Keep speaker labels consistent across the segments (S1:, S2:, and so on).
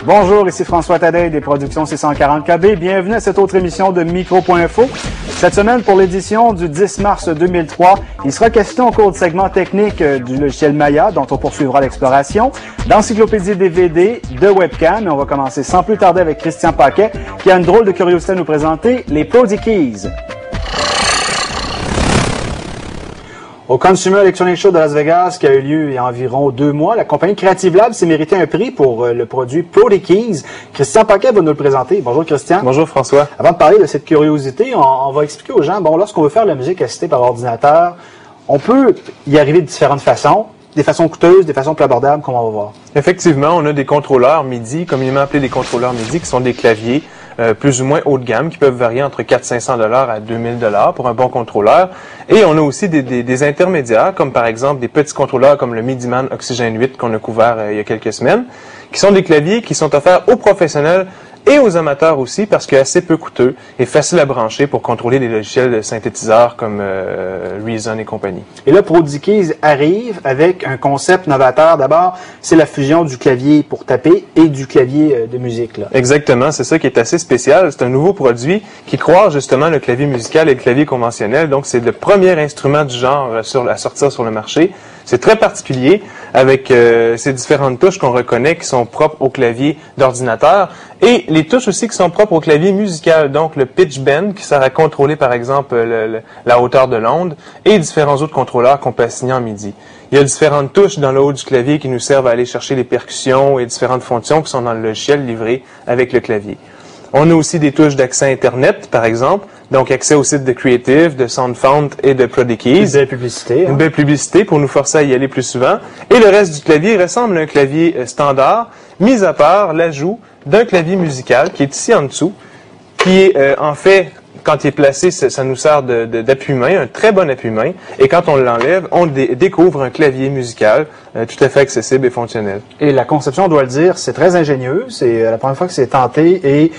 S1: Bonjour, ici François Tadei des productions C140KB. Bienvenue à cette autre émission de Micro.info. Cette semaine, pour l'édition du 10 mars 2003, il sera question au cours du segment technique du logiciel Maya, dont on poursuivra l'exploration, d'encyclopédie DVD, de webcam. Et on va commencer sans plus tarder avec Christian Paquet, qui a une drôle de curiosité à nous présenter, les Prodigy Keys. Au Consumer Electronics Show de Las Vegas, qui a eu lieu il y a environ 2 mois, la compagnie Creative Lab s'est mérité un prix pour le produit Prodigy Keys. Christian Paquet va nous le présenter. Bonjour Christian.
S2: Bonjour François.
S1: Avant de parler de cette curiosité, on va expliquer aux gens, lorsqu'on veut faire de la musique assistée par ordinateur, on peut y arriver de différentes façons. Des façons coûteuses, des façons plus abordables, comme on va voir.
S2: Effectivement, on a des contrôleurs MIDI, communément appelés des contrôleurs MIDI, qui sont des claviers plus ou moins haut de gamme, qui peuvent varier entre 400-500 $ à 2000 $ pour un bon contrôleur. Et on a aussi des intermédiaires, comme par exemple des petits contrôleurs comme le MIDIman Oxygen 8 qu'on a couvert il y a quelques semaines, qui sont des claviers qui sont offerts aux professionnels et aux amateurs aussi, parce qu'il est assez peu coûteux et facile à brancher pour contrôler des logiciels de synthétiseurs comme Reason et compagnie.
S1: Et là, Prodigy Keys arrive avec un concept novateur. D'abord, c'est la fusion du clavier pour taper et du clavier de musique. Là.
S2: Exactement, c'est ça qui est assez spécial. C'est un nouveau produit qui croise justement le clavier musical et le clavier conventionnel. Donc, c'est le premier instrument du genre à sortir sur le marché. C'est très particulier avec ces différentes touches qu'on reconnaît qui sont propres au clavier d'ordinateur et les touches aussi qui sont propres au clavier musical. Donc le pitch bend qui sert à contrôler par exemple la hauteur de l'onde et différents autres contrôleurs qu'on peut assigner en MIDI. Il y a différentes touches dans le haut du clavier qui nous servent à aller chercher les percussions et différentes fonctions qui sont dans le logiciel livré avec le clavier. On a aussi des touches d'accès Internet, par exemple, donc accès au site de Creative, de SoundFont et de Prodigy Keys.
S1: Une belle publicité.
S2: Une belle publicité pour nous forcer à y aller plus souvent. Et le reste du clavier ressemble à un clavier standard, mis à part l'ajout d'un clavier musical qui est ici en dessous, qui est en fait, quand il est placé, ça nous sert d'appui-main, un très bon appui-main. Et quand on l'enlève, on découvre un clavier musical tout à fait accessible et fonctionnel.
S1: Et la conception, on doit le dire, c'est très ingénieux. C'est la première fois que c'est tenté et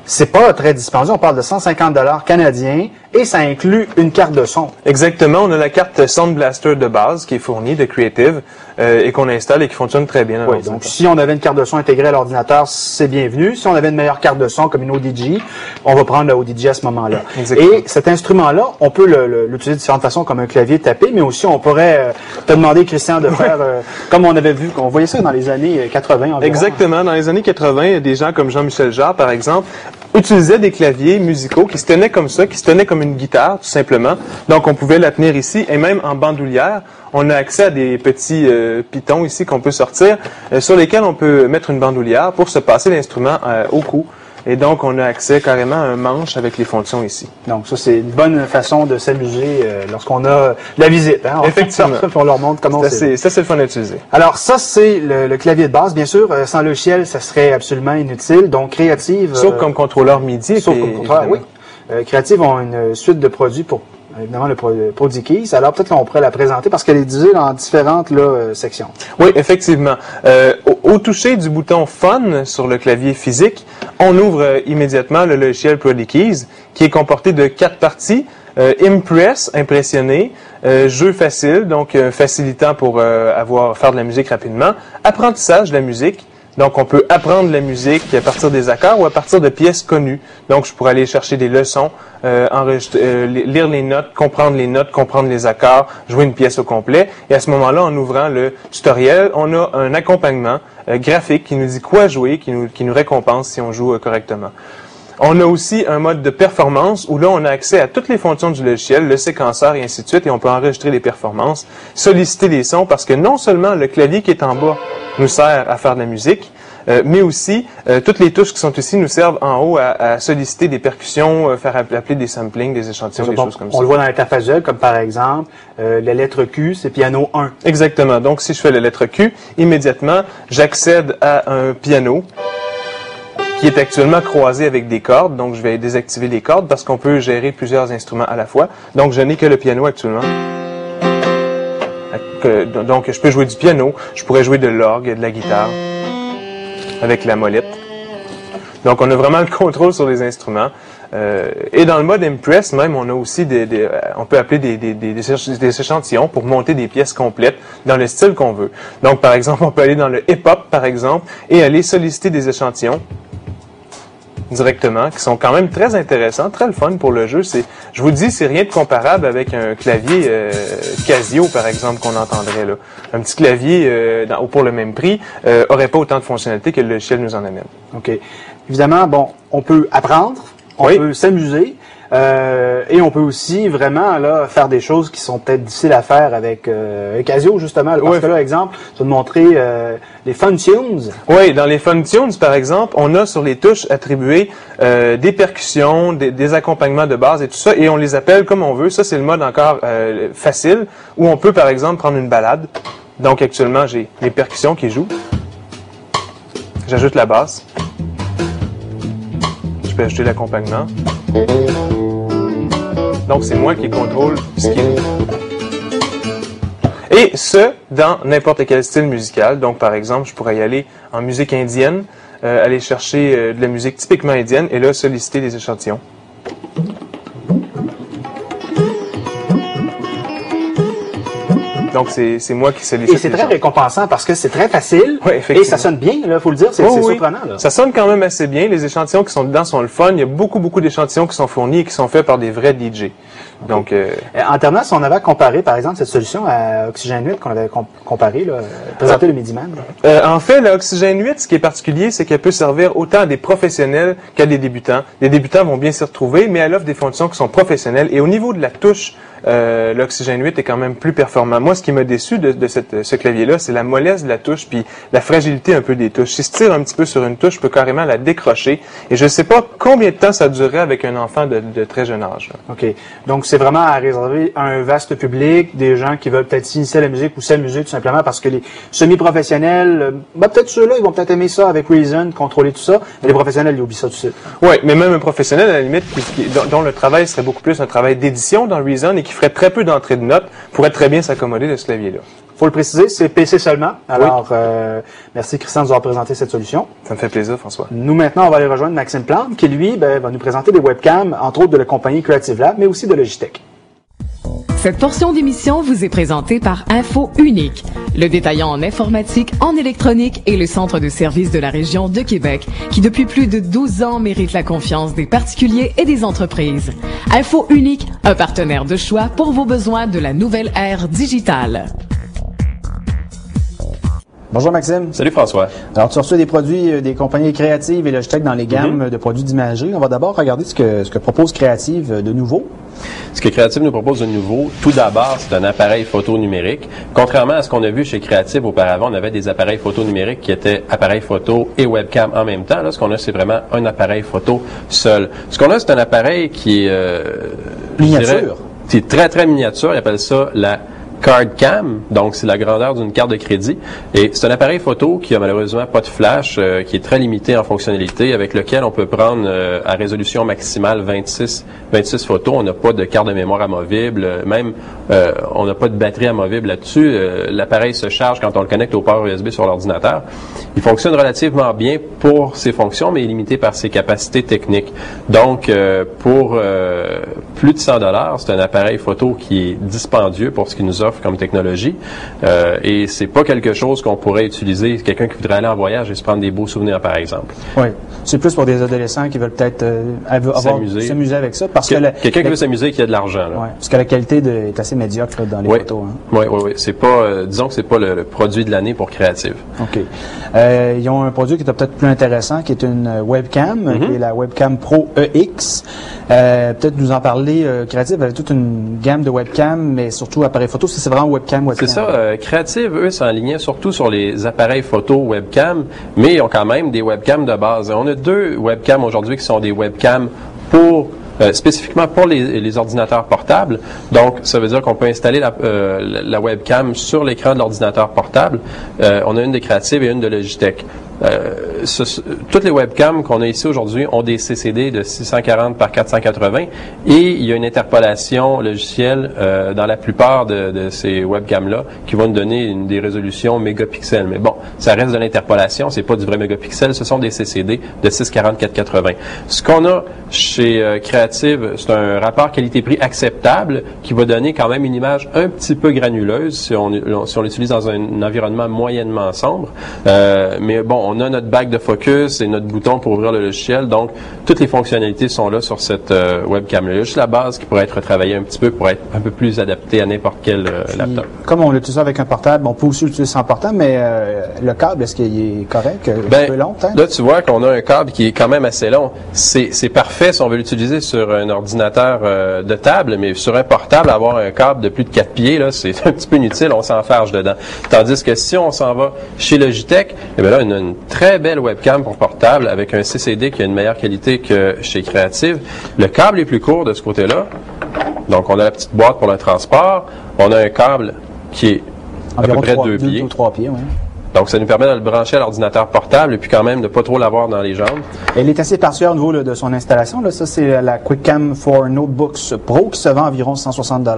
S1: c'est pas très dispendieux. On parle de 150 $ canadiens et ça inclut une carte de son.
S2: Exactement. On a la carte Sound Blaster de base qui est fournie de Creative et qu'on installe et qui fonctionne très bien.
S1: Oui, donc si on avait une carte de son intégrée à l'ordinateur, c'est bienvenu. Si on avait une meilleure carte de son comme une ODJ, on va prendre la ODJ à ce moment-là. Et cet instrument-là, on peut l'utiliser de différentes façons comme un clavier tapé, mais aussi on pourrait te demander, Christian, de faire comme on avait vu, qu'on voyait ça dans les années 80 environ.
S2: Exactement. Dans les années 80, il y a des gens comme Jean-Michel Jarre, par exemple, utilisaient des claviers musicaux qui se tenaient comme ça, qui se tenaient comme une guitare, tout simplement. Donc, on pouvait la tenir ici, et même en bandoulière, on a accès à des petits pitons ici qu'on peut sortir, sur lesquels on peut mettre une bandoulière pour se passer l'instrument au cou. Et donc, on a accès carrément à un manche avec les fonctions ici.
S1: Donc, ça, c'est une bonne façon de s'amuser lorsqu'on a la visite. Hein?
S2: Effectivement.
S1: On leur montre comment c'est.
S2: Ça, c'est le fun à utiliser.
S1: Alors, ça, c'est le clavier de base. Bien sûr, sans logiciel, ça serait absolument inutile. Donc, Creative...
S2: Sauf comme contrôleur MIDI.
S1: Sauf comme contrôleur, oui. Creative ont une suite de produits pour... Évidemment, le Prodigy Keys. Alors, peut-être qu'on pourrait la présenter parce qu'elle est divisée en différentes sections.
S2: Oui, effectivement. Au toucher du bouton Fun sur le clavier physique, on ouvre immédiatement le logiciel Prodigy Keys qui est comporté de 4 parties. Impress, impressionner, jeu facile, donc facilitant pour faire de la musique rapidement. Apprentissage de la musique. Donc, on peut apprendre la musique à partir des accords ou à partir de pièces connues. Donc, je pourrais aller chercher des leçons, lire les notes, comprendre les accords, jouer une pièce au complet. Et à ce moment-là, en ouvrant le tutoriel, on a un accompagnement graphique qui nous dit quoi jouer, qui nous récompense si on joue correctement. On a aussi un mode de performance où là, on a accès à toutes les fonctions du logiciel, le séquenceur et ainsi de suite, et on peut enregistrer les performances, solliciter les sons, parce que non seulement le clavier qui est en bas nous sert à faire de la musique, mais aussi toutes les touches qui sont ici nous servent en haut à solliciter des percussions, faire appeler des samplings, des échantillons, des choses comme ça.
S1: On le voit dans l'interface visuelle, comme par exemple, la lettre Q, c'est piano 1.
S2: Exactement. Donc, si je fais la lettre Q, immédiatement, j'accède à un piano qui est actuellement croisé avec des cordes. Donc, je vais désactiver les cordes parce qu'on peut gérer plusieurs instruments à la fois. Donc, je n'ai que le piano actuellement. Donc, je peux jouer du piano, je pourrais jouer de l'orgue, de la guitare, avec la molette. Donc, on a vraiment le contrôle sur les instruments. Et dans le mode Impress, même, on a aussi on peut appeler des échantillons pour monter des pièces complètes dans le style qu'on veut. Donc, par exemple, on peut aller dans le hip-hop, par exemple, et aller solliciter des échantillons directement, qui sont quand même très intéressants, très le fun pour le jeu. Je vous dis, c'est rien de comparable avec un clavier Casio, par exemple, qu'on entendrait là. Un petit clavier pour le même prix aurait pas autant de fonctionnalités que le logiciel nous en amène.
S1: OK. Évidemment, bon, on peut apprendre, on peut s'amuser, et on peut aussi vraiment là faire des choses qui sont peut-être difficiles à faire avec Casio, justement. Parce que là, exemple, je vais te montrer les Fun Tunes.
S2: Oui, dans les Fun Tunes, par exemple, on a sur les touches attribuées des percussions, des accompagnements de base et tout ça, et on les appelle comme on veut. Ça, c'est le mode encore facile, où on peut, par exemple, prendre une ballade. Donc, actuellement, j'ai les percussions qui jouent. J'ajoute la basse. Je peux ajouter l'accompagnement. Donc, c'est moi qui contrôle ce qui est. Et ce, dans n'importe quel style musical. Donc, par exemple, je pourrais y aller en musique indienne, aller chercher de la musique typiquement indienne et là, solliciter des échantillons. Donc, c'est moi qui sollicite.
S1: Et c'est très récompensant parce que c'est très facile.
S2: Oui, effectivement.
S1: Et ça sonne bien, il faut le dire. C'est surprenant. Là.
S2: Ça sonne quand même assez bien. Les échantillons qui sont dedans sont le fun. Il y a beaucoup d'échantillons qui sont fournis et qui sont faits par des vrais DJ. Donc,
S1: en terminant, si on avait comparé, par exemple, cette solution à Oxygène 8 qu'on avait comparé, présenté le Midi Man.
S2: En fait, l'Oxygène 8, ce qui est particulier, c'est qu'elle peut servir autant à des professionnels qu'à des débutants. Les débutants vont bien s'y retrouver, mais elle offre des fonctions qui sont professionnelles. Et au niveau de la touche, l'Oxygène 8 est quand même plus performant. Moi, ce qui m'a déçu de ce clavier-là, c'est la mollesse de la touche puis la fragilité un peu des touches. Si je tire un petit peu sur une touche, je peux carrément la décrocher. Et je ne sais pas combien de temps ça durerait avec un enfant de très jeune âge.
S1: OK. Donc, c'est vraiment à réserver à un vaste public, des gens qui veulent peut-être s'initier à la musique ou s'amuser tout simplement parce que les semi-professionnels, peut-être ceux-là, ils vont peut-être aimer ça avec Reason, contrôler tout ça, mais les professionnels, ils oublient ça tout de suite.
S2: Oui, mais même un professionnel, à la limite, dont le travail serait beaucoup plus un travail d'édition dans Reason et qui ferait très peu d'entrée de notes, pourrait très bien s'accommoder de ce clavier-là.
S1: Faut le préciser, c'est PC seulement. Alors, merci Christian de nous avoir présenté cette solution.
S2: Ça me fait plaisir, François.
S1: Nous, maintenant, on va aller rejoindre Maxime Plante, qui, lui, va nous présenter des webcams, entre autres de la compagnie Creative Lab, mais aussi de Logitech.
S3: Cette portion d'émission vous est présentée par Info Unique, le détaillant en informatique, en électronique et le centre de services de la région de Québec, qui depuis plus de 12 ans mérite la confiance des particuliers et des entreprises. Info Unique, un partenaire de choix pour vos besoins de la nouvelle ère digitale.
S1: Bonjour Maxime.
S4: Salut François.
S1: Alors tu reçois des produits des compagnies Creative et Logitech dans les gammes de produits d'imagerie. On va d'abord regarder ce que propose Creative de nouveau.
S4: Ce que Creative nous propose de nouveau, tout d'abord, c'est un appareil photo numérique. Contrairement à ce qu'on a vu chez Creative auparavant, on avait des appareils photo numériques qui étaient appareils photo et webcam en même temps. Là, ce qu'on a, c'est vraiment un appareil photo seul. Ce qu'on a, c'est un appareil qui est
S1: miniature.
S4: Qui est très, très miniature. Ils appellent ça la Card Cam, donc c'est la grandeur d'une carte de crédit. Et c'est un appareil photo qui a malheureusement pas de flash, qui est très limité en fonctionnalité, avec lequel on peut prendre à résolution maximale 26 photos. On n'a pas de carte de mémoire amovible, même on n'a pas de batterie amovible là-dessus. L'appareil se charge quand on le connecte au port USB sur l'ordinateur. Il fonctionne relativement bien pour ses fonctions, mais est limité par ses capacités techniques. Donc, pour plus de $100, c'est un appareil photo qui est dispendieux pour ce qu'il nous offre comme technologie. Et c'est pas quelque chose qu'on pourrait utiliser, quelqu'un qui voudrait aller en voyage et se prendre des beaux souvenirs, par exemple.
S1: Oui. C'est plus pour des adolescents qui veulent peut-être s'amuser avec ça. Parce que
S4: quelqu'un qui veut s'amuser et qui a de l'argent.
S1: Oui, parce que la qualité est assez médiocre dans les photos.
S4: Oui, oui, oui. C'est pas, disons que c'est pas le produit de l'année pour Creative.
S1: OK. Ils ont un produit qui est peut-être plus intéressant, qui est une webcam, qui est la Webcam Pro EX. Peut-être nous en parler. Creative avait toute une gamme de webcams, mais surtout appareils photo. C'est vraiment webcam.
S4: C'est ça. Creative, eux, s'enlignaient surtout sur les appareils photo webcam, mais ils ont quand même des webcams de base. On a 2 webcams aujourd'hui qui sont des webcams pour spécifiquement pour les ordinateurs portables. Donc, ça veut dire qu'on peut installer la webcam sur l'écran de l'ordinateur portable. On a une de Creative et une de Logitech. toutes les webcams qu'on a ici aujourd'hui ont des CCD de 640 par 480 et il y a une interpolation logicielle dans la plupart de ces webcams-là qui vont nous donner des résolutions mégapixels. Mais bon, ça reste de l'interpolation, c'est pas du vrai mégapixel, ce sont des CCD de 640 480. Ce qu'on a chez Creative, c'est un rapport qualité-prix acceptable qui va donner quand même une image un petit peu granuleuse si on l'utilise dans un environnement moyennement sombre. Mais bon, on a notre bague de focus et notre bouton pour ouvrir le logiciel, donc toutes les fonctionnalités sont là sur cette webcam-là. Il y a juste la base qui pourrait être retravaillée un petit peu pour être un peu plus adaptée à n'importe quel laptop.
S1: Comme on l'utilise avec un portable, on peut aussi l'utiliser sans portable, mais le câble, est-ce qu'il est correct? Un peu long,
S4: là, tu vois qu'on a un câble qui est quand même assez long. C'est parfait si on veut l'utiliser sur un ordinateur de table, mais sur un portable, avoir un câble de plus de 4 pieds, là, c'est un petit peu inutile, on s'enfarge dedans. Tandis que si on s'en va chez Logitech, eh bien là, on a une très belle webcam pour portable avec un CCD qui a une meilleure qualité que chez Creative. Le câble est plus court de ce côté-là. Donc, on a la petite boîte pour le transport. On a un câble qui est
S1: environ
S4: à peu près 2 pieds.
S1: 2 ou 3 pieds, oui.
S4: Donc, ça nous permet de le brancher à l'ordinateur portable et puis quand même de ne pas trop l'avoir dans les jambes.
S1: Elle est assez particulière au niveau là, de son installation. Là. Ça, c'est la QuickCam for Notebooks Pro qui se vend environ 160 $.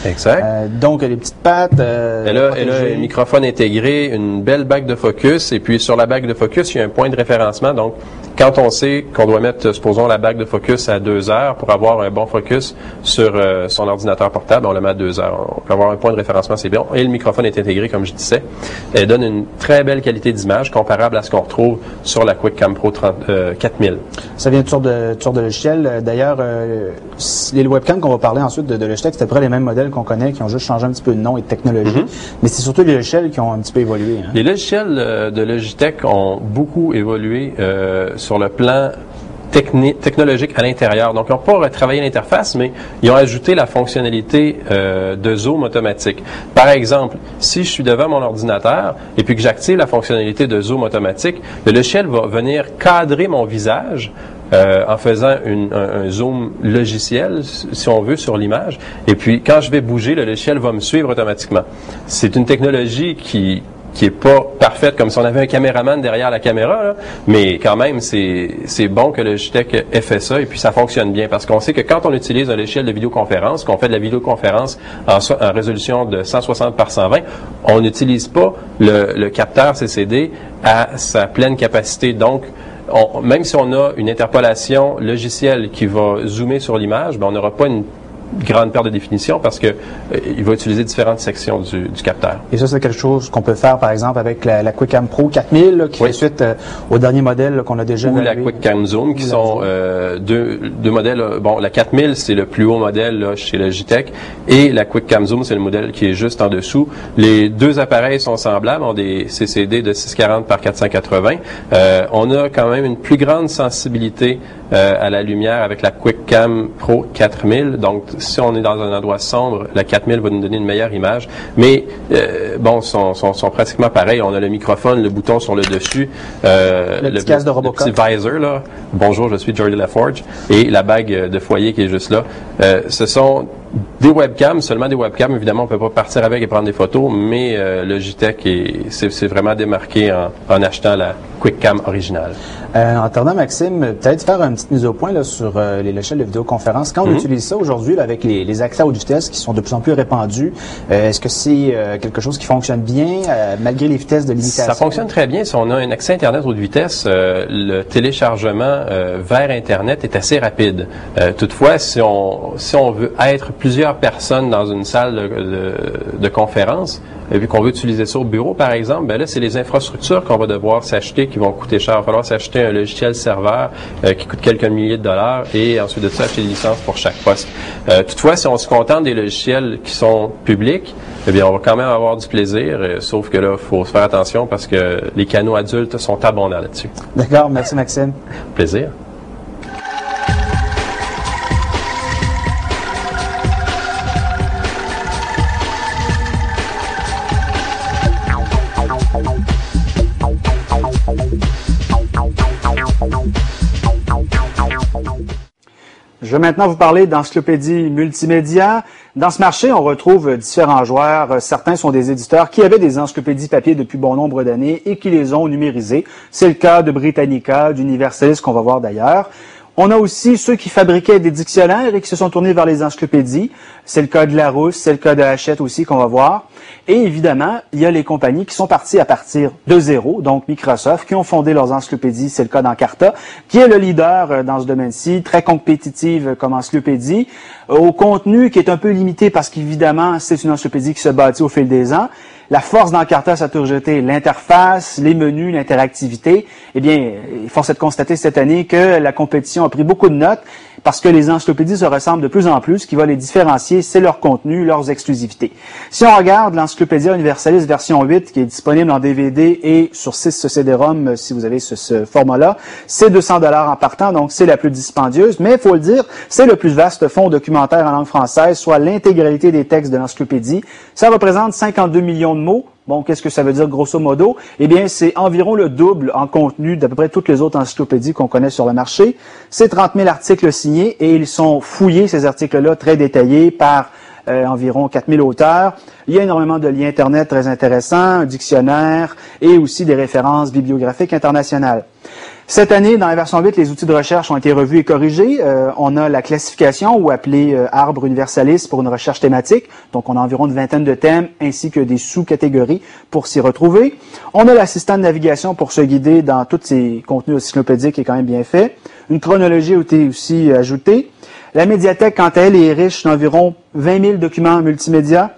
S4: Exact.
S1: Donc, les petites pattes.
S4: Elle a un microphone intégré, une belle bague de focus et puis sur la bague de focus, il y a un point de référencement. Donc, quand on sait qu'on doit mettre, supposons, la bague de focus à 2 heures pour avoir un bon focus sur son ordinateur portable, on le met à 2 heures. On peut avoir un point de référencement, c'est bien. Et le microphone est intégré, comme je disais. Elle donne une très belle qualité d'image comparable à ce qu'on retrouve sur la QuickCam Pro 4000.
S1: Ça vient toujours de logiciel. D'ailleurs, les webcams qu'on va parler ensuite de Logitech, c'est à peu près les mêmes modèles qu'on connaît, qui ont juste changé un petit peu de nom et de technologie. Mais c'est surtout les logiciels qui ont un petit peu évolué. Hein?
S4: Les logiciels de Logitech ont beaucoup évolué sur le plan technologique à l'intérieur. Donc, ils n'ont pas retravaillé l'interface, mais ils ont ajouté la fonctionnalité de zoom automatique. Par exemple, si je suis devant mon ordinateur et puis que j'active la fonctionnalité de zoom automatique, le logiciel va venir cadrer mon visage en faisant un zoom logiciel, si on veut, sur l'image. Et puis, quand je vais bouger, le logiciel va me suivre automatiquement. C'est une technologie qui est pas parfaite, comme si on avait un caméraman derrière la caméra, là. Mais quand même, c'est bon que le Logitech ait fait ça et puis ça fonctionne bien parce qu'on sait que quand on utilise un logiciel de vidéoconférence, qu'on fait de la vidéoconférence en résolution de 160 par 120, on n'utilise pas le capteur CCD à sa pleine capacité. Donc, même si on a une interpolation logicielle qui va zoomer sur l'image, ben on n'aura pas une grande perte de définition parce que il va utiliser différentes sections du capteur.
S1: Et ça, c'est quelque chose qu'on peut faire, par exemple, avec la QuickCam Pro 4000, là, qui fait suite au dernier modèle qu'on a déjà
S4: ou
S1: évalué.
S4: La QuickCam Zoom, qui sont deux modèles. Bon, la 4000, c'est le plus haut modèle là, chez Logitech, et la QuickCam Zoom, c'est le modèle qui est juste en dessous. Les deux appareils sont semblables, ont des CCD de 640 par 480. On a quand même une plus grande sensibilité à la lumière avec la QuickCam Pro 4000. Donc, si on est dans un endroit sombre, la 4000 va nous donner une meilleure image. Mais, bon, sont pratiquement pareils. On a le microphone, le bouton sur le dessus.
S1: Le petit casque de Robocop.
S4: Le petit visor, là. Bonjour, je suis Jordi Laforge. Et la bague de foyer qui est juste là. Ce sont des webcams, seulement des webcams. Évidemment, on peut pas partir avec et prendre des photos, mais Logitech c'est vraiment démarqué en achetant la QuickCam originale.
S1: En attendant, Maxime, peut-être faire une petite mise au point là, sur les logiciels de vidéoconférence. Quand on utilise ça aujourd'hui là, avec les accès à haute vitesse qui sont de plus en plus répandus, est-ce que c'est quelque chose qui fonctionne bien malgré les vitesses de limitation? Ça
S4: fonctionne très bien. Si on a un accès Internet haute vitesse, le téléchargement vers Internet est assez rapide. Toutefois, si on veut être plusieurs personnes dans une salle de conférence, et puis qu'on veut utiliser ça au bureau, par exemple, ben là, c'est les infrastructures qu'on va devoir s'acheter qui vont coûter cher. Il va falloir s'acheter un logiciel serveur qui coûte quelques milliers de dollars et ensuite de ça, acheter des licences pour chaque poste. Toutefois, si on se contente des logiciels qui sont publics, eh bien, on va quand même avoir du plaisir, sauf que là, il faut se faire attention parce que les canaux adultes sont abondants là-dessus.
S1: D'accord. Merci, Maxime.
S4: Plaisir.
S1: Je vais maintenant vous parler d'encyclopédie multimédia. Dans ce marché, on retrouve différents joueurs. Certains sont des éditeurs qui avaient des encyclopédies papier depuis bon nombre d'années et qui les ont numérisées. C'est le cas de Britannica, d'Universalis, qu'on va voir d'ailleurs. On a aussi ceux qui fabriquaient des dictionnaires et qui se sont tournés vers les encyclopédies. C'est le cas de Larousse, c'est le cas de Hachette aussi qu'on va voir. Et évidemment, il y a les compagnies qui sont parties à partir de zéro, donc Microsoft, qui ont fondé leurs encyclopédies. C'est le cas d'Encarta, qui est le leader dans ce domaine-ci, très compétitive comme encyclopédie, au contenu qui est un peu limité parce qu'évidemment, c'est une encyclopédie qui se bâtit au fil des ans. La force d'Encarta, ça a toujours été l'interface, les menus, l'interactivité. Eh bien, force est de constater cette année que la compétition a pris beaucoup de notes parce que les encyclopédies se ressemblent de plus en plus. Ce qui va les différencier, c'est leur contenu, leurs exclusivités. Si on regarde l'Encyclopédia Universalis version 8, qui est disponible en DVD et sur 6 CD-ROM, si vous avez ce format-là, c'est 200 $ en partant, donc c'est la plus dispendieuse. Mais il faut le dire, c'est le plus vaste fonds documentaire en langue française, soit l'intégralité des textes de l'encyclopédie. Ça représente 52 millions de mots. Bon, qu'est-ce que ça veut dire grosso modo? Eh bien, c'est environ le double en contenu d'à peu près toutes les autres encyclopédies qu'on connaît sur le marché. C'est 30 000 articles signés et ils sont fouillés, ces articles-là, très détaillés par environ 4000 auteurs. Il y a énormément de liens Internet très intéressants, un dictionnaire et aussi des références bibliographiques internationales. Cette année, dans la version 8, les outils de recherche ont été revus et corrigés. On a la classification, ou appelée arbre universalis pour une recherche thématique. Donc, on a environ une vingtaine de thèmes ainsi que des sous-catégories pour s'y retrouver. On a l'assistant de navigation pour se guider dans tous ces contenus encyclopédiques qui est quand même bien fait. Une chronologie a été aussi ajoutée. La médiathèque, quant à elle, est riche d'environ 20 000 documents multimédia.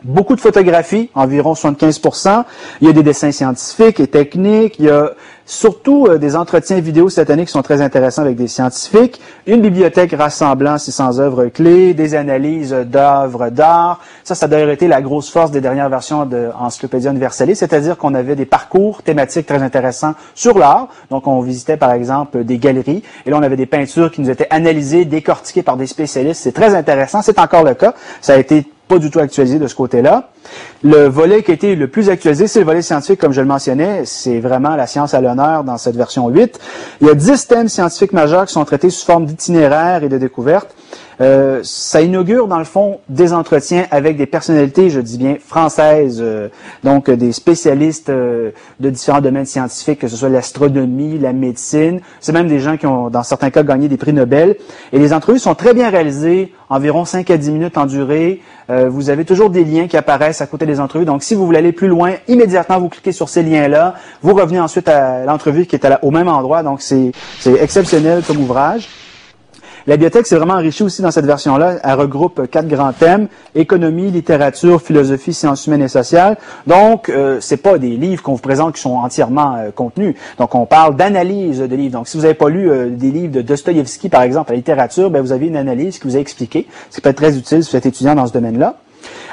S1: Beaucoup de photographies, environ 75%. Il y a des dessins scientifiques et techniques. Il y a surtout des entretiens vidéo cette année qui sont très intéressants avec des scientifiques. Une bibliothèque rassemblant 600 œuvres clés, des analyses d'œuvres d'art. Ça a d'ailleurs été la grosse force des dernières versions de Encyclopédia Universalis, c'est-à-dire qu'on avait des parcours thématiques très intéressants sur l'art. Donc, on visitait par exemple des galeries et là, on avait des peintures qui nous étaient analysées, décortiquées par des spécialistes. C'est très intéressant. C'est encore le cas. Ça a été pas du tout actualisé de ce côté-là. Le volet qui a été le plus actualisé, c'est le volet scientifique, comme je le mentionnais. C'est vraiment la science à l'honneur dans cette version 8. Il y a 10 thèmes scientifiques majeurs qui sont traités sous forme d'itinéraires et de découvertes. Ça inaugure, dans le fond, des entretiens avec des personnalités, je dis bien, françaises, donc des spécialistes de différents domaines scientifiques, que ce soit l'astronomie, la médecine. C'est même des gens qui ont, dans certains cas, gagné des prix Nobel. Et les entrevues sont très bien réalisées, environ 5 à 10 minutes en durée. Vous avez toujours des liens qui apparaissent à côté des entrevues. Donc, si vous voulez aller plus loin, immédiatement, vous cliquez sur ces liens-là. Vous revenez ensuite à l'entrevue qui est au même endroit. Donc, c'est exceptionnel comme ouvrage. La bibliothèque s'est vraiment enrichie aussi dans cette version-là. Elle regroupe 4 grands thèmes: économie, littérature, philosophie, sciences humaines et sociales. Donc, c'est pas des livres qu'on vous présente qui sont entièrement contenus. Donc, on parle d'analyse de livres. Donc, si vous n'avez pas lu des livres de Dostoïevski, par exemple, la littérature, ben, vous avez une analyse qui vous a expliqué. Ce qui peut être très utile si vous êtes étudiant dans ce domaine-là.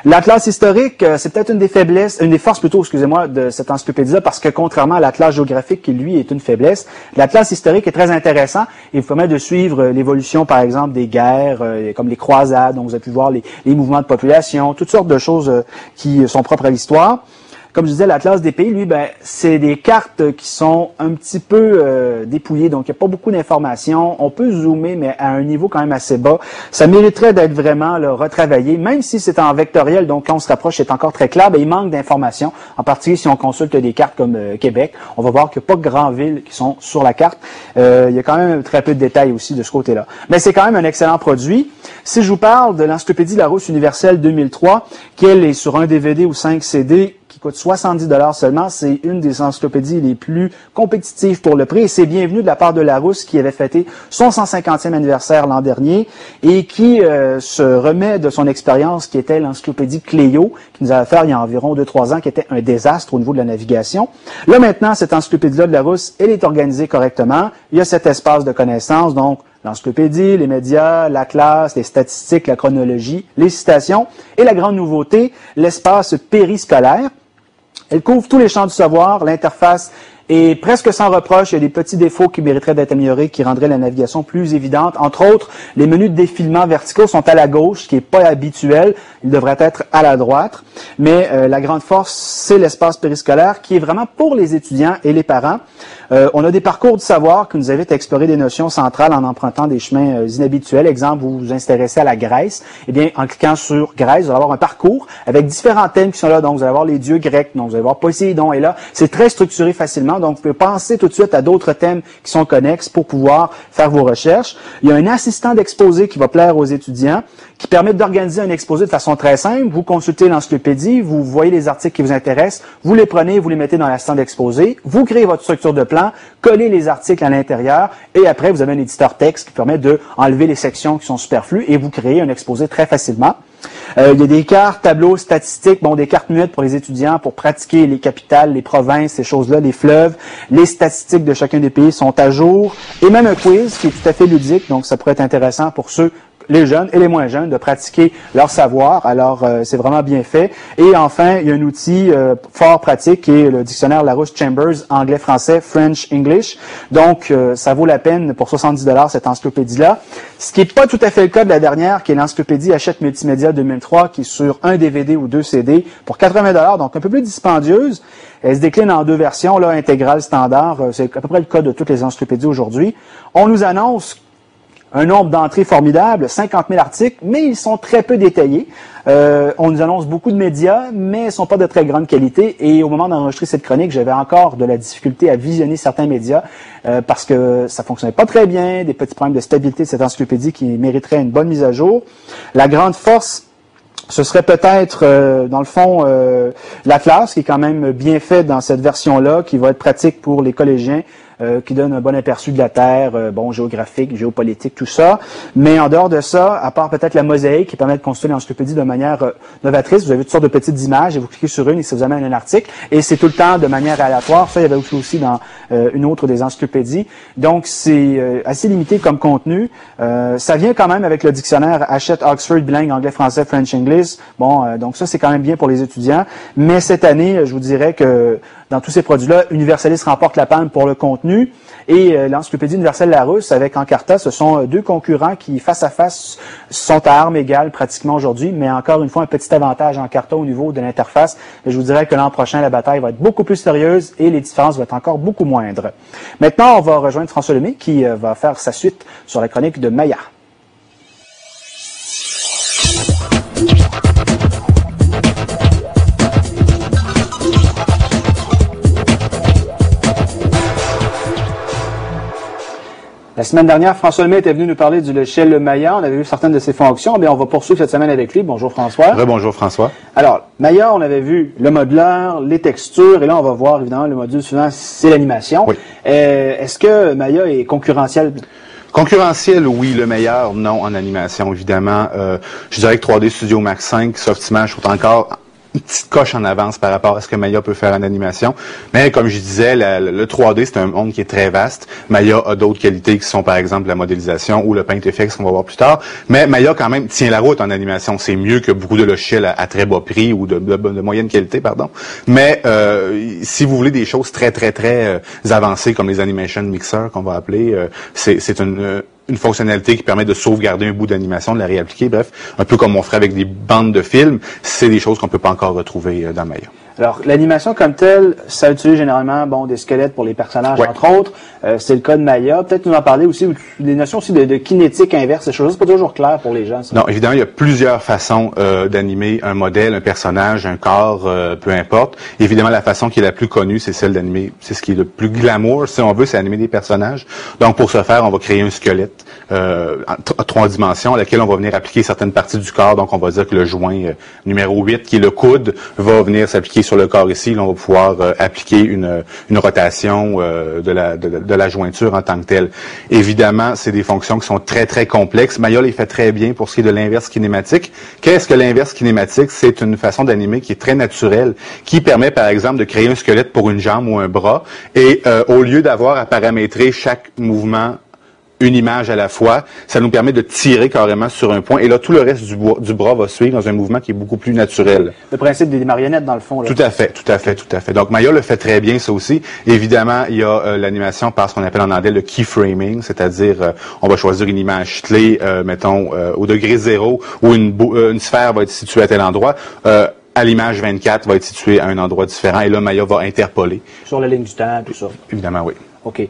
S1: L'atlas historique, c'est peut-être une des forces plutôt, excusez-moi, de cette encyclopédie-là, parce que contrairement à l'atlas géographique, qui lui est une faiblesse, l'atlas historique est très intéressant et vous permet de suivre l'évolution, par exemple, des guerres, comme les croisades, donc vous avez pu voir les mouvements de population, toutes sortes de choses qui sont propres à l'histoire. Comme je disais, l'Atlas des pays, lui, ben, c'est des cartes qui sont un petit peu dépouillées, donc il n'y a pas beaucoup d'informations. On peut zoomer, mais à un niveau quand même assez bas. Ça mériterait d'être vraiment là, retravaillé, même si c'est en vectoriel, donc quand on se rapproche, c'est encore très clair, ben, il manque d'informations. En particulier, si on consulte des cartes comme Québec, on va voir qu'il n'y a pas de grandes villes qui sont sur la carte. Il y a quand même très peu de détails aussi de ce côté-là. Mais c'est quand même un excellent produit. Si je vous parle de l'Encyclopédie Larousse Universelle 2003, qui elle est sur un DVD ou 5 CD, qui coûte 70 $ seulement, c'est une des encyclopédies les plus compétitives pour le prix et c'est bienvenu de la part de Larousse qui avait fêté son 150e anniversaire l'an dernier et qui se remet de son expérience qui était l'encyclopédie Cléo qui nous avait fait il y a environ 2-3 ans qui était un désastre au niveau de la navigation. Là maintenant, cette encyclopédie-là de Larousse, elle est organisée correctement. Il y a cet espace de connaissances, donc l'encyclopédie, les médias, la classe, les statistiques, la chronologie, les citations et la grande nouveauté, l'espace périscolaire. Elle couvre tous les champs du savoir, l'interface Et presque sans reproche, il y a des petits défauts qui mériteraient d'être améliorés, qui rendraient la navigation plus évidente. Entre autres, les menus de défilement verticaux sont à la gauche, ce qui n'est pas habituel. Ils devraient être à la droite. Mais la grande force, c'est l'espace périscolaire, qui est vraiment pour les étudiants et les parents. On a des parcours du savoir qui nous invitent à explorer des notions centrales en empruntant des chemins inhabituels. Exemple, vous vous intéressez à la Grèce. Eh bien, en cliquant sur Grèce, vous allez avoir un parcours avec différents thèmes qui sont là. Donc, vous allez avoir les dieux grecs. Donc, vous allez voir Poséidon est là. C'est très structuré facilement. Donc, vous pouvez penser tout de suite à d'autres thèmes qui sont connexes pour pouvoir faire vos recherches. Il y a un assistant d'exposé qui va plaire aux étudiants, qui permet d'organiser un exposé de façon très simple. Vous consultez l'encyclopédie, vous voyez les articles qui vous intéressent, vous les prenez, vous les mettez dans l'assistant d'exposé, vous créez votre structure de plan, collez les articles à l'intérieur, et après, vous avez un éditeur texte qui permet de enlever les sections qui sont superflues et vous créez un exposé très facilement. Il y a des cartes, tableaux, statistiques, des cartes muettes pour les étudiants pour pratiquer les capitales, les provinces, ces choses-là, les fleuves. Les statistiques de chacun des pays sont à jour. Et même un quiz qui est tout à fait ludique, donc ça pourrait être intéressant pour ceux, les jeunes et les moins jeunes, de pratiquer leur savoir. Alors, c'est vraiment bien fait. Et enfin, il y a un outil fort pratique qui est le dictionnaire Larousse-Chambers, anglais-français, French-English. Donc, ça vaut la peine pour 70$ cette encyclopédie-là. Ce qui n'est pas tout à fait le cas de la dernière, qui est l'encyclopédie Hachette Multimédia 2003, qui est sur un DVD ou 2 CD pour 80$, donc un peu plus dispendieuse. Elle se décline en 2 versions, là, intégrale, standard. C'est à peu près le cas de toutes les encyclopédies aujourd'hui. On nous annonce un nombre d'entrées formidable, 50 000 articles, mais ils sont très peu détaillés. On nous annonce beaucoup de médias, mais ils ne sont pas de très grande qualité. Et au moment d'enregistrer cette chronique, j'avais encore de la difficulté à visionner certains médias parce que ça fonctionnait pas très bien, des petits problèmes de stabilité de cette encyclopédie qui mériteraient une bonne mise à jour. La grande force, ce serait peut-être, dans le fond, l'Atlas, qui est quand même bien fait dans cette version-là, qui va être pratique pour les collégiens, qui donne un bon aperçu de la Terre, géographique, géopolitique, tout ça. Mais en dehors de ça, à part peut-être la mosaïque qui permet de construire l'encyclopédie de manière novatrice, vous avez toutes sortes de petites images et vous cliquez sur une et ça vous amène un article. Et c'est tout le temps de manière aléatoire. Ça, il y avait aussi dans une autre des encyclopédies. Donc, c'est assez limité comme contenu. Ça vient quand même avec le dictionnaire Hachette Oxford bilingue anglais-français, French-English. Donc ça, c'est quand même bien pour les étudiants. Mais cette année, je vous dirais que dans tous ces produits-là, Universalis remporte la palme pour le contenu et l'encyclopédie universelle Larousse avec Encarta, ce sont 2 concurrents qui, face à face, sont à armes égales pratiquement aujourd'hui, mais encore une fois, un petit avantage Encarta au niveau de l'interface. Je vous dirais que l'an prochain, la bataille va être beaucoup plus sérieuse et les différences vont être encore beaucoup moindres. Maintenant, on va rejoindre François Lemay qui va faire sa suite sur la chronique de Maya. La semaine dernière, François Lemay était venu nous parler du logiciel Maya. On avait vu certaines de ses fonctions, mais on va poursuivre cette semaine avec lui. Bonjour François.
S5: Bonjour François.
S1: Alors, Maya, on avait vu le modeleur, les textures, et là on va voir évidemment le module suivant, c'est l'animation.
S5: Oui.
S1: Est-ce que Maya est concurrentiel?
S5: Concurrentiel, oui. Le meilleur, non, en animation, évidemment. Je dirais que 3D Studio Max 5, Softimage sont encore une petite coche en avance par rapport à ce que Maya peut faire en animation. Mais comme je disais, le 3D, c'est un monde qui est très vaste. Maya a d'autres qualités qui sont, par exemple, la modélisation ou le Paint FX qu'on va voir plus tard. Mais Maya, quand même, tient la route en animation. C'est mieux que beaucoup de logiciels à très bas prix ou de moyenne qualité, pardon. Mais si vous voulez des choses très, très, très avancées, comme les Animation Mixer qu'on va appeler, c'est une fonctionnalité qui permet de sauvegarder un bout d'animation, de la réappliquer, bref, un peu comme on ferait avec des bandes de films, c'est des choses qu'on peut pas encore retrouver dans Maya.
S1: Alors, l'animation comme telle, ça utilise généralement des squelettes pour les personnages,
S5: ouais,
S1: entre autres. C'est le cas de Maya. Peut-être nous en parler aussi, des notions aussi de kinétique inverse, ces choses-là, c'est pas toujours clair pour les gens. Ça.
S5: Non, évidemment, il y a plusieurs façons d'animer un modèle, un personnage, un corps, peu importe. Évidemment, la façon qui est la plus connue, c'est celle d'animer, c'est ce qui est le plus glamour, si on veut, c'est animer des personnages. Donc, pour ce faire, on va créer un squelette à 3 dimensions, à laquelle on va venir appliquer certaines parties du corps. Donc, on va dire que le joint numéro 8, qui est le coude, va venir s'appliquer sur le corps ici. Là, on va pouvoir appliquer une rotation de la jointure en tant que telle. Évidemment, c'est des fonctions qui sont très, très complexes. Maya les fait très bien pour ce qui est de l'inverse kinématique. Qu'est-ce que l'inverse kinématique? C'est une façon d'animer qui est très naturelle, qui permet, par exemple, de créer un squelette pour une jambe ou un bras. Et au lieu d'avoir à paramétrer chaque mouvement une image à la fois. Ça nous permet de tirer carrément sur un point. Et là, tout le reste du bras va suivre dans un mouvement qui est beaucoup plus naturel.
S1: Le principe des marionnettes, dans le fond. Là.
S5: Tout à fait. Donc, Maya le fait très bien, ça aussi. Évidemment, il y a l'animation par ce qu'on appelle en anglais le keyframing, c'est-à-dire, on va choisir une image clé, mettons, au degré 0, où une sphère va être située à tel endroit. À l'image 24, va être située à un endroit différent. Et là, Maya va interpoler.
S1: Sur la ligne du temps, tout ça.
S5: Évidemment, oui.
S1: OK.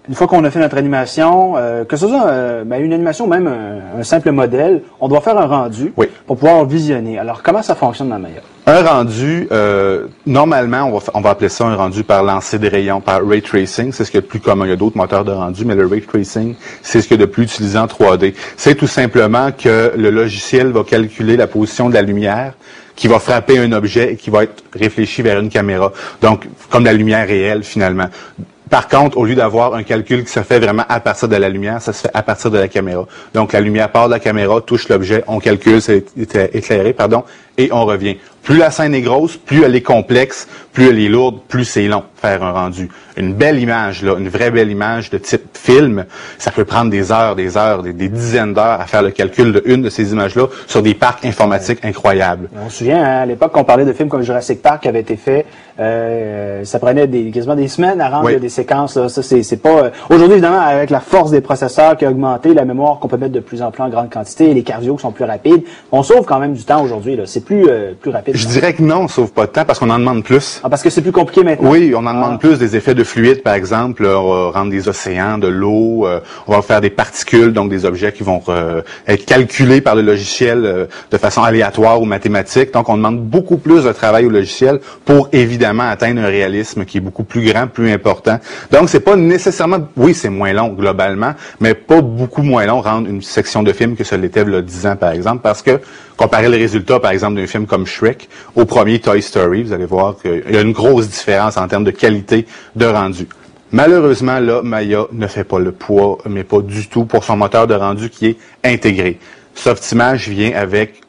S1: Une fois qu'on a fait notre animation, que ce soit une animation ou même un simple modèle, on doit faire un rendu pour pouvoir visionner. Alors, comment ça fonctionne dans Maya?
S5: Un rendu, normalement, on va appeler ça un rendu par lancer de rayons, par ray tracing. C'est ce qu'il y a de plus commun. Il y a d'autres moteurs de rendu, mais le ray tracing, c'est ce qu'il y a de plus utilisé en 3D. C'est tout simplement que le logiciel va calculer la position de la lumière qui va frapper un objet et qui va être réfléchi vers une caméra. Donc, comme la lumière réelle, finalement. Par contre, au lieu d'avoir un calcul qui se fait vraiment à partir de la lumière, ça se fait à partir de la caméra. Donc, la lumière part de la caméra, touche l'objet, on calcule, c'est éclairé, et on revient. Plus la scène est grosse, plus elle est complexe, plus elle est lourde, plus c'est long faire un rendu. Une belle image, là, une vraie belle image de type film, ça peut prendre des heures, des dizaines d'heures à faire le calcul de une de ces images-là sur des parcs informatiques incroyables.
S1: On se souvient, à l'époque, qu'on parlait de films comme Jurassic Park qui avait été fait, ça prenait quasiment des semaines à rendre des séquences. Là. Ça, c'est pas. Aujourd'hui, évidemment, avec la force des processeurs qui a augmenté, la mémoire qu'on peut mettre de plus en plus en grande quantité, les cardio qui sont plus rapides, on sauve quand même du temps aujourd'hui. Là, c'est plus rapide.
S5: Je dirais que non, on sauve pas de temps parce qu'on en demande plus.
S1: Ah, parce que c'est plus compliqué maintenant.
S5: Oui, on en demande plus, des effets de fluide, par exemple. On va rendre des océans, de l'eau. On va faire des particules, donc des objets qui vont être calculés par le logiciel de façon aléatoire ou mathématique. Donc, on demande beaucoup plus de travail au logiciel pour évidemment atteindre un réalisme qui est beaucoup plus grand, plus important. Donc, c'est pas nécessairement, oui, c'est moins long globalement, mais pas beaucoup moins long rendre une section de film que ça l'était il y a 10 ans, par exemple, parce que comparer les résultats, par exemple, d'un film comme Shrek au premier Toy Story, vous allez voir qu'il y a une grosse différence en termes de qualité de rendu. Malheureusement, là, Maya ne fait pas le poids, mais pas du tout, pour son moteur de rendu qui est intégré. Softimage vient avec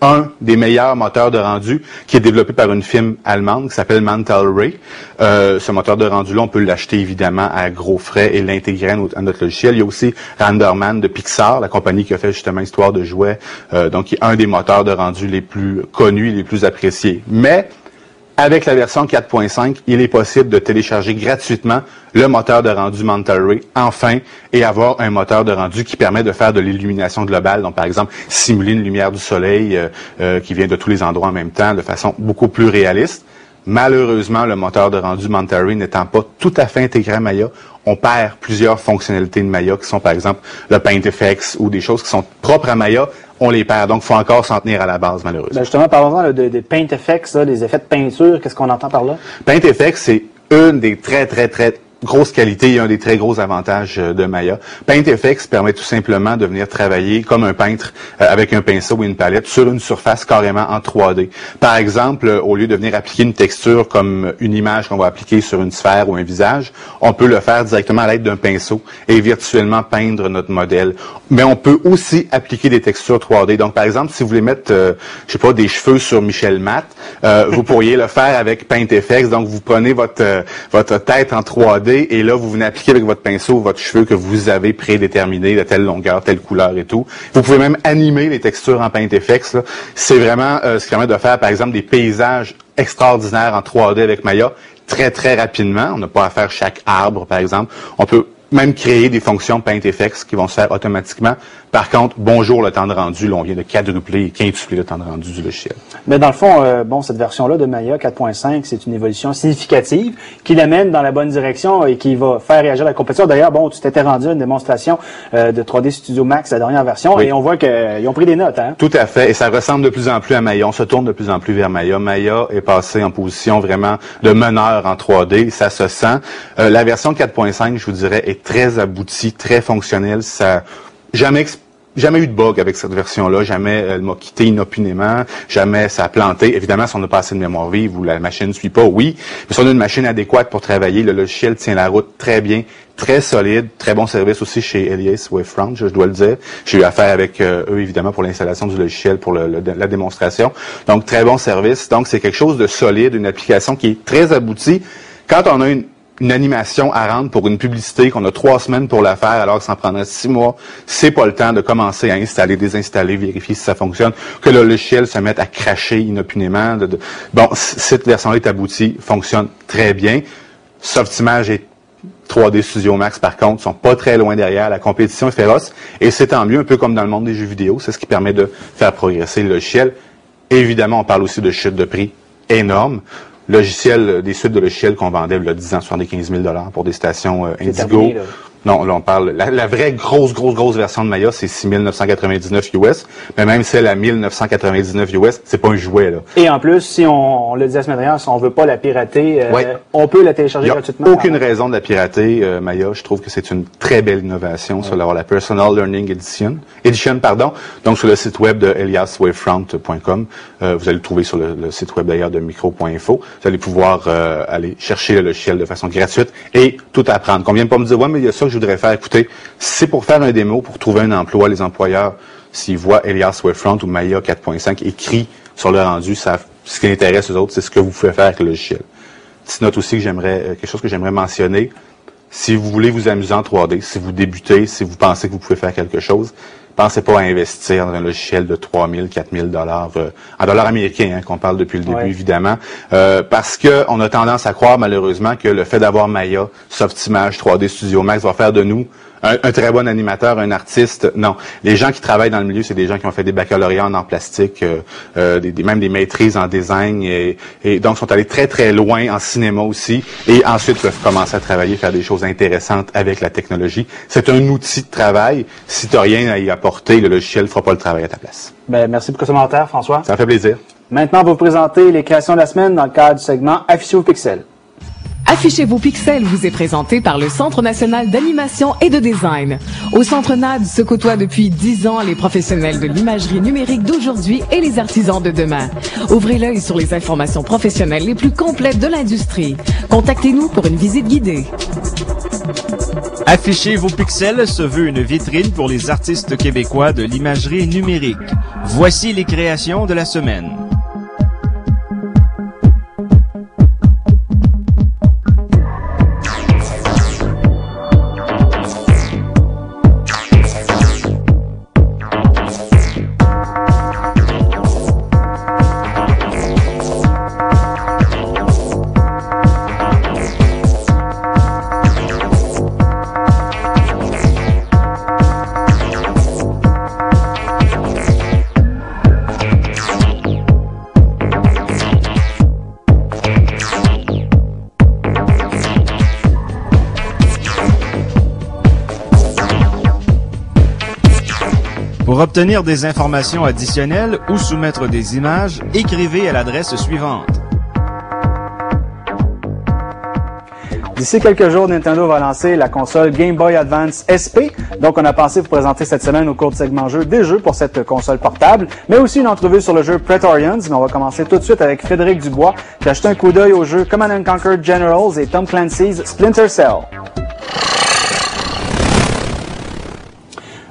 S5: un des meilleurs moteurs de rendu qui est développé par une firme allemande qui s'appelle Mantle Ray. Ce moteur de rendu-là, on peut l'acheter évidemment à gros frais et l'intégrer à notre logiciel. Il y a aussi Renderman de Pixar, la compagnie qui a fait justement Histoire de jouets, donc qui est un des moteurs de rendu les plus connus et les plus appréciés. Mais avec la version 4.5, il est possible de télécharger gratuitement le moteur de rendu Mantle Ray, enfin, et avoir un moteur de rendu qui permet de faire de l'illumination globale. Donc, par exemple, simuler une lumière du soleil qui vient de tous les endroits en même temps, de façon beaucoup plus réaliste. Malheureusement, le moteur de rendu Mantle Ray n'étant pas tout à fait intégré à Maya, on perd plusieurs fonctionnalités de Maya, qui sont par exemple le Paint FX ou des choses qui sont propres à Maya, on les perd. Donc, il faut encore s'en tenir à la base, malheureusement.
S1: Ben justement, parlons-en des Paint FX, là, des effets de peinture. Qu'est-ce qu'on entend par là?
S5: Paint FX, c'est une des très grosse qualité et un des très gros avantages de Maya. PaintFX permet tout simplement de venir travailler comme un peintre avec un pinceau ou une palette sur une surface carrément en 3D. Par exemple, au lieu de venir appliquer une texture comme une image qu'on va appliquer sur une sphère ou un visage, on peut le faire directement à l'aide d'un pinceau et virtuellement peindre notre modèle. Mais on peut aussi appliquer des textures 3D. Donc, par exemple, si vous voulez mettre, je sais pas, des cheveux sur Michel Matt, vous pourriez le faire avec PaintFX. Donc, vous prenez votre tête en 3D et là, vous venez appliquer avec votre pinceau votre cheveu que vous avez prédéterminé de telle longueur, telle couleur et tout. Vous pouvez même animer les textures en PaintFX. Là. C'est vraiment ce qui permet de faire, par exemple, des paysages extraordinaires en 3D avec Maya très, très rapidement. On n'a pas à faire chaque arbre, par exemple. On peut même créer des fonctions PaintFX qui vont se faire automatiquement. Par contre, bonjour le temps de rendu, là, on vient de quadrupler et quintupler le temps de rendu du logiciel.
S1: Mais dans le fond, cette version-là de Maya 4.5, c'est une évolution significative qui l'amène dans la bonne direction et qui va faire réagir la compétition. D'ailleurs, tu t'étais rendu à une démonstration de 3D Studio Max, la dernière version, et on voit qu'ils ont pris des notes. Hein?
S5: Tout à fait, et ça ressemble de plus en plus à Maya. On se tourne de plus en plus vers Maya. Maya est passé en position vraiment de meneur en 3D, ça se sent. La version 4.5, je vous dirais, est très aboutie, très fonctionnelle. Ça jamais eu de bug avec cette version-là, jamais elle m'a quitté inopinément, jamais ça a planté. Évidemment, si on n'a pas assez de mémoire vive ou la machine ne suit pas, oui. Mais si on a une machine adéquate pour travailler, le logiciel tient la route très bien, très solide, très bon service aussi chez Elias Wavefront, je dois le dire. J'ai eu affaire avec eux, évidemment, pour l'installation du logiciel, pour la démonstration. Donc, très bon service. Donc, c'est quelque chose de solide, une application qui est très aboutie. Quand on a une animation à rendre pour une publicité qu'on a 3 semaines pour la faire alors que ça en prendrait 6 mois, c'est pas le temps de commencer à installer, désinstaller, vérifier si ça fonctionne, que le logiciel se mette à cracher inopinément. Bon, cette version-là est aboutie, fonctionne très bien. Softimage et 3D Studio Max, par contre, sont pas très loin derrière. La compétition est féroce et c'est tant mieux, un peu comme dans le monde des jeux vidéo. C'est ce qui permet de faire progresser le logiciel. Évidemment, on parle aussi de chute de prix énorme. Des suites de logiciels qu'on vendait il y a 10 ans, 75 000 $ pour des stations Indigo. Non, là, on parle, la vraie grosse version de Maya, c'est 6 999 US. Mais même celle à 1 999 US, c'est pas un jouet, là.
S1: Et en plus, si on le dit la semaine dernière, si on veut pas la pirater, on peut la télécharger gratuitement.
S5: Aucune raison de la pirater, Maya. Je trouve que c'est une très belle innovation sur la Personal Learning Edition, donc sur le site web de eliaswavefront.com. Vous allez le trouver sur le site web d'ailleurs de micro.info. Vous allez pouvoir aller chercher le logiciel de façon gratuite et tout apprendre. Qu'on vienne pas me dire, ouais, mais il y a ça que je voudrais faire. Écoutez, c'est pour faire un démo, pour trouver un emploi. Les employeurs, s'ils voient Elias Wavefront ou Maya 4.5 écrit sur le rendu, ce qui intéresse les autres, c'est ce que vous pouvez faire avec le logiciel. Petite note aussi que quelque chose que j'aimerais mentionner. Si vous voulez vous amuser en 3D, si vous débutez, si vous pensez que vous pouvez faire quelque chose, pensez pas à investir dans un logiciel de 3 000, 4 000 dollars, en dollars américains, qu'on parle depuis le début, évidemment, parce que on a tendance à croire, malheureusement, que le fait d'avoir Maya, Softimage, 3D Studio Max va faire de nous un très bon animateur, un artiste. Non. Les gens qui travaillent dans le milieu, c'est des gens qui ont fait des baccalauréats en plastique, même des maîtrises en design, et donc sont allés très, très loin en cinéma aussi, et ensuite peuvent commencer à travailler, faire des choses intéressantes avec la technologie. C'est un outil de travail. Si tu n'as rien à y apporter, le logiciel ne fera pas le travail à ta place.
S1: Ben, merci pour ce commentaire, François.
S5: Ça me fait plaisir.
S1: Maintenant, on va vous présenter les créations de la semaine dans le cadre du segment Affichez vos pixels.
S3: Affichez vos pixels vous est présenté par le Centre national d'animation et de design. Au Centre NAD se côtoient depuis 10 ans les professionnels de l'imagerie numérique d'aujourd'hui et les artisans de demain. Ouvrez l'œil sur les informations professionnelles les plus complètes de l'industrie. Contactez-nous pour une visite guidée.
S6: Affichez vos pixels se veut une vitrine pour les artistes québécois de l'imagerie numérique. Voici les créations de la semaine. Pour obtenir des informations additionnelles ou soumettre des images, écrivez à l'adresse suivante.
S1: D'ici quelques jours, Nintendo va lancer la console Game Boy Advance SP. Donc, on a pensé vous présenter cette semaine au cours du segment jeu des jeux pour cette console portable, mais aussi une entrevue sur le jeu Praetorians. Mais on va commencer tout de suite avec Frédéric Dubois, qui a jeté un coup d'œil au jeu Command & Conquer Generals et Tom Clancy's Splinter Cell.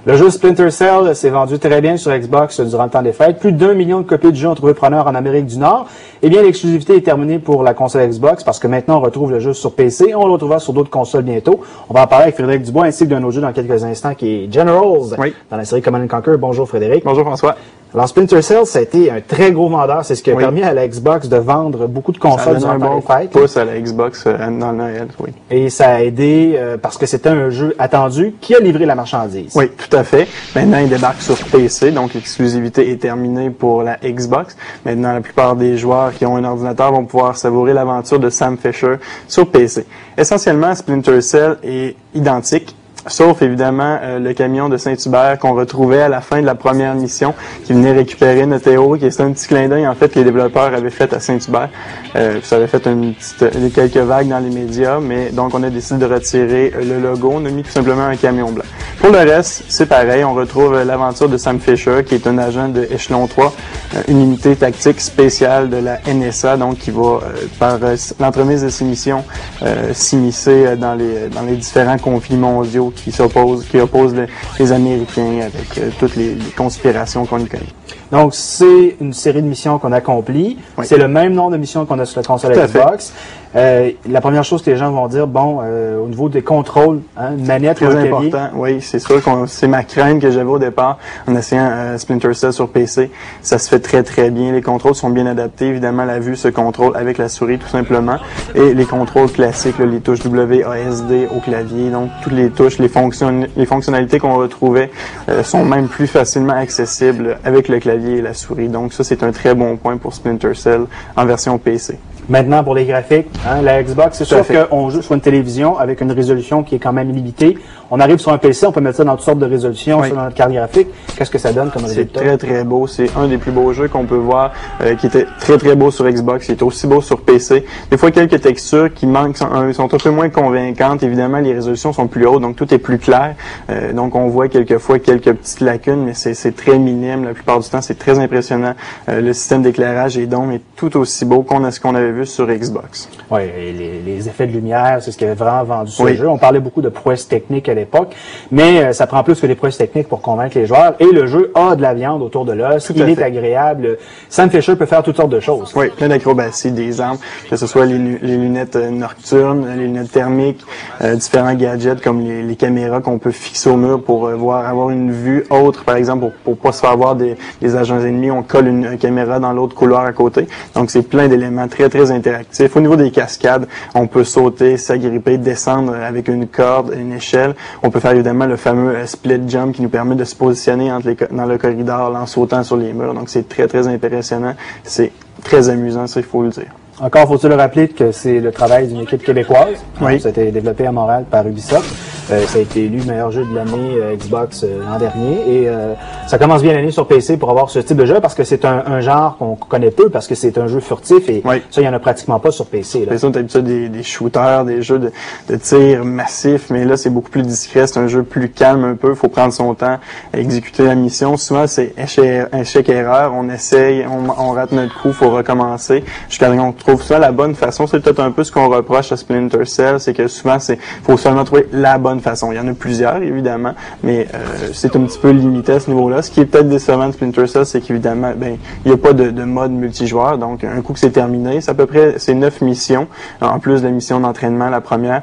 S1: Le jeu Splinter Cell s'est vendu très bien sur Xbox durant le temps des fêtes. Plus d'1 million de copies de jeu ont trouvé preneur en Amérique du Nord. Eh bien, l'exclusivité est terminée pour la console Xbox parce que maintenant, on retrouve le jeu sur PC. On le retrouvera sur d'autres consoles bientôt. On va en parler avec Frédéric Dubois ainsi que d'un autre jeu dans quelques instants qui est Generals dans la série Command & Conquer. Bonjour Frédéric.
S2: Bonjour François.
S1: Alors, Splinter Cell, ça a été un très gros vendeur. C'est ce qui a permis à la Xbox de vendre beaucoup de consoles durant les fêtes.
S2: Pouce à la Xbox dans le Noël, oui.
S1: Et ça a aidé parce que c'était un jeu attendu qui a livré la marchandise.
S2: Oui, tout à fait. Maintenant, il débarque sur PC, donc l'exclusivité est terminée pour la Xbox. Maintenant, la plupart des joueurs qui ont un ordinateur vont pouvoir savourer l'aventure de Sam Fisher sur PC. Essentiellement, Splinter Cell est identique. Sauf évidemment le camion de Saint-Hubert qu'on retrouvait à la fin de la première mission, qui venait récupérer notre héros, qui est un petit clin d'œil en fait que les développeurs avaient fait à Saint-Hubert. Ça avait fait quelques vagues dans les médias, mais donc on a décidé de retirer le logo, on a mis tout simplement un camion blanc. Pour le reste, c'est pareil. On retrouve l'aventure de Sam Fisher, qui est un agent de Échelon 3, une unité tactique spéciale de la NSA, donc qui va, par l'entremise de ses missions, s'immiscer dans les différents conflits mondiaux qui opposent les Américains avec toutes les conspirations qu'on y connaît.
S1: Donc, c'est une série de missions qu'on accomplit. Oui. C'est le même nombre de missions qu'on a sur la console Xbox. La première chose que les gens vont dire, au niveau des contrôles, une manette,
S2: très important. Oui, c'est sûr que c'est ma crainte que j'avais au départ en essayant Splinter Cell sur PC. Ça se fait très très bien. Les contrôles sont bien adaptés. Évidemment, la vue se contrôle avec la souris tout simplement. Et les contrôles classiques, les touches WASD au clavier, donc toutes les touches, les fonctionnalités qu'on retrouvait sont même plus facilement accessibles avec le clavier et la souris. Donc ça, c'est un très bon point pour Splinter Cell en version PC.
S1: Maintenant, pour les graphiques, la Xbox, c'est sûr qu'on joue sur une télévision avec une résolution qui est quand même limitée. On arrive sur un PC, on peut mettre ça dans toutes sortes de résolutions sur notre carte graphique. Qu'est-ce que ça donne comme résultat?
S2: C'est très, très beau. C'est un des plus beaux jeux qu'on peut voir qui était très, très beau sur Xbox, qui est aussi beau sur PC. Des fois, quelques textures qui manquent sont un peu moins convaincantes. Évidemment, les résolutions sont plus hautes, donc tout est plus clair. Donc, on voit quelquefois quelques petites lacunes, mais c'est très minime. La plupart du temps, c'est très impressionnant. Le système d'éclairage et d'ombre est tout aussi beau ce qu'on avait vu sur Xbox.
S1: Oui, et les effets de lumière, c'est ce qui avait vraiment vendu ce jeu. On parlait beaucoup de prouesses techniques à l'époque, mais ça prend plus que des prouesses techniques pour convaincre les joueurs. Et le jeu a de la viande autour de l'os. Il est agréable. Sam Fisher peut faire toutes sortes de choses.
S2: Oui, plein d'acrobaties, des armes, que ce soit les lunettes nocturnes, les lunettes thermiques, différents gadgets comme les caméras qu'on peut fixer au mur pour avoir une vue autre, par exemple, pour pas se faire voir des agents ennemis. On colle une caméra dans l'autre couloir à côté. Donc, c'est plein d'éléments très, très interactifs. Au niveau des cascades, on peut sauter, s'agripper, descendre avec une corde, une échelle. On peut faire évidemment le fameux split jump qui nous permet de se positionner dans le corridor en sautant sur les murs. Donc, c'est très, très impressionnant. C'est très amusant, ça, il faut le dire.
S1: Encore faut-il le rappeler que c'est le travail d'une équipe québécoise.
S2: Oui.
S1: Ça a été développé à Montréal par Ubisoft. Ça a été élu meilleur jeu de l'année Xbox l'an dernier. Et ça commence bien l'année sur PC pour avoir ce type de jeu parce que c'est un genre qu'on connaît peu parce que c'est un jeu furtif et ça, il n'y en a pratiquement pas sur PC. Là.
S2: On a habitué des shooters, des jeux de tir massifs, mais là, c'est beaucoup plus discret. C'est un jeu plus calme un peu. Il faut prendre son temps à exécuter la mission. Souvent, c'est échec-erreur. On essaye, on rate notre coup, il faut recommencer jusqu'à ce qu'on trouve ça la bonne façon. C'est peut-être un peu ce qu'on reproche à Splinter Cell, c'est que souvent, faut seulement trouver la bonne façon. Il y en a plusieurs, évidemment, mais c'est un petit peu limité à ce niveau-là. Ce qui est peut-être décevant de Splinter Cell, c'est qu'évidemment, il n'y a pas de mode multijoueur. Donc, un coup que c'est terminé, c'est à peu près 9 missions, en plus de la mission d'entraînement, la première.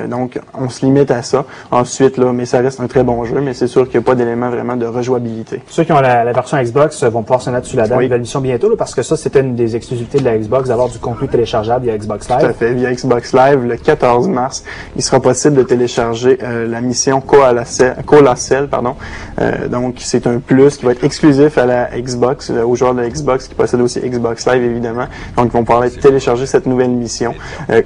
S2: Donc, on se limite à ça. Ensuite, mais ça reste un très bon jeu, mais c'est sûr qu'il n'y a pas d'élément vraiment de rejouabilité.
S1: Ceux qui ont la version Xbox vont pouvoir se mettre sur la date de la mission bientôt, parce que ça, c'était une des exclusivités de la Xbox, d'avoir du contenu téléchargeable via Xbox Live.
S2: Tout à fait. Via Xbox Live, le 14 mars, il sera possible de télécharger la mission Colacel, pardon. Donc, c'est un plus qui va être exclusif à la Xbox, aux joueurs de la Xbox qui possèdent aussi Xbox Live, évidemment. Donc, ils vont pouvoir télécharger cette nouvelle mission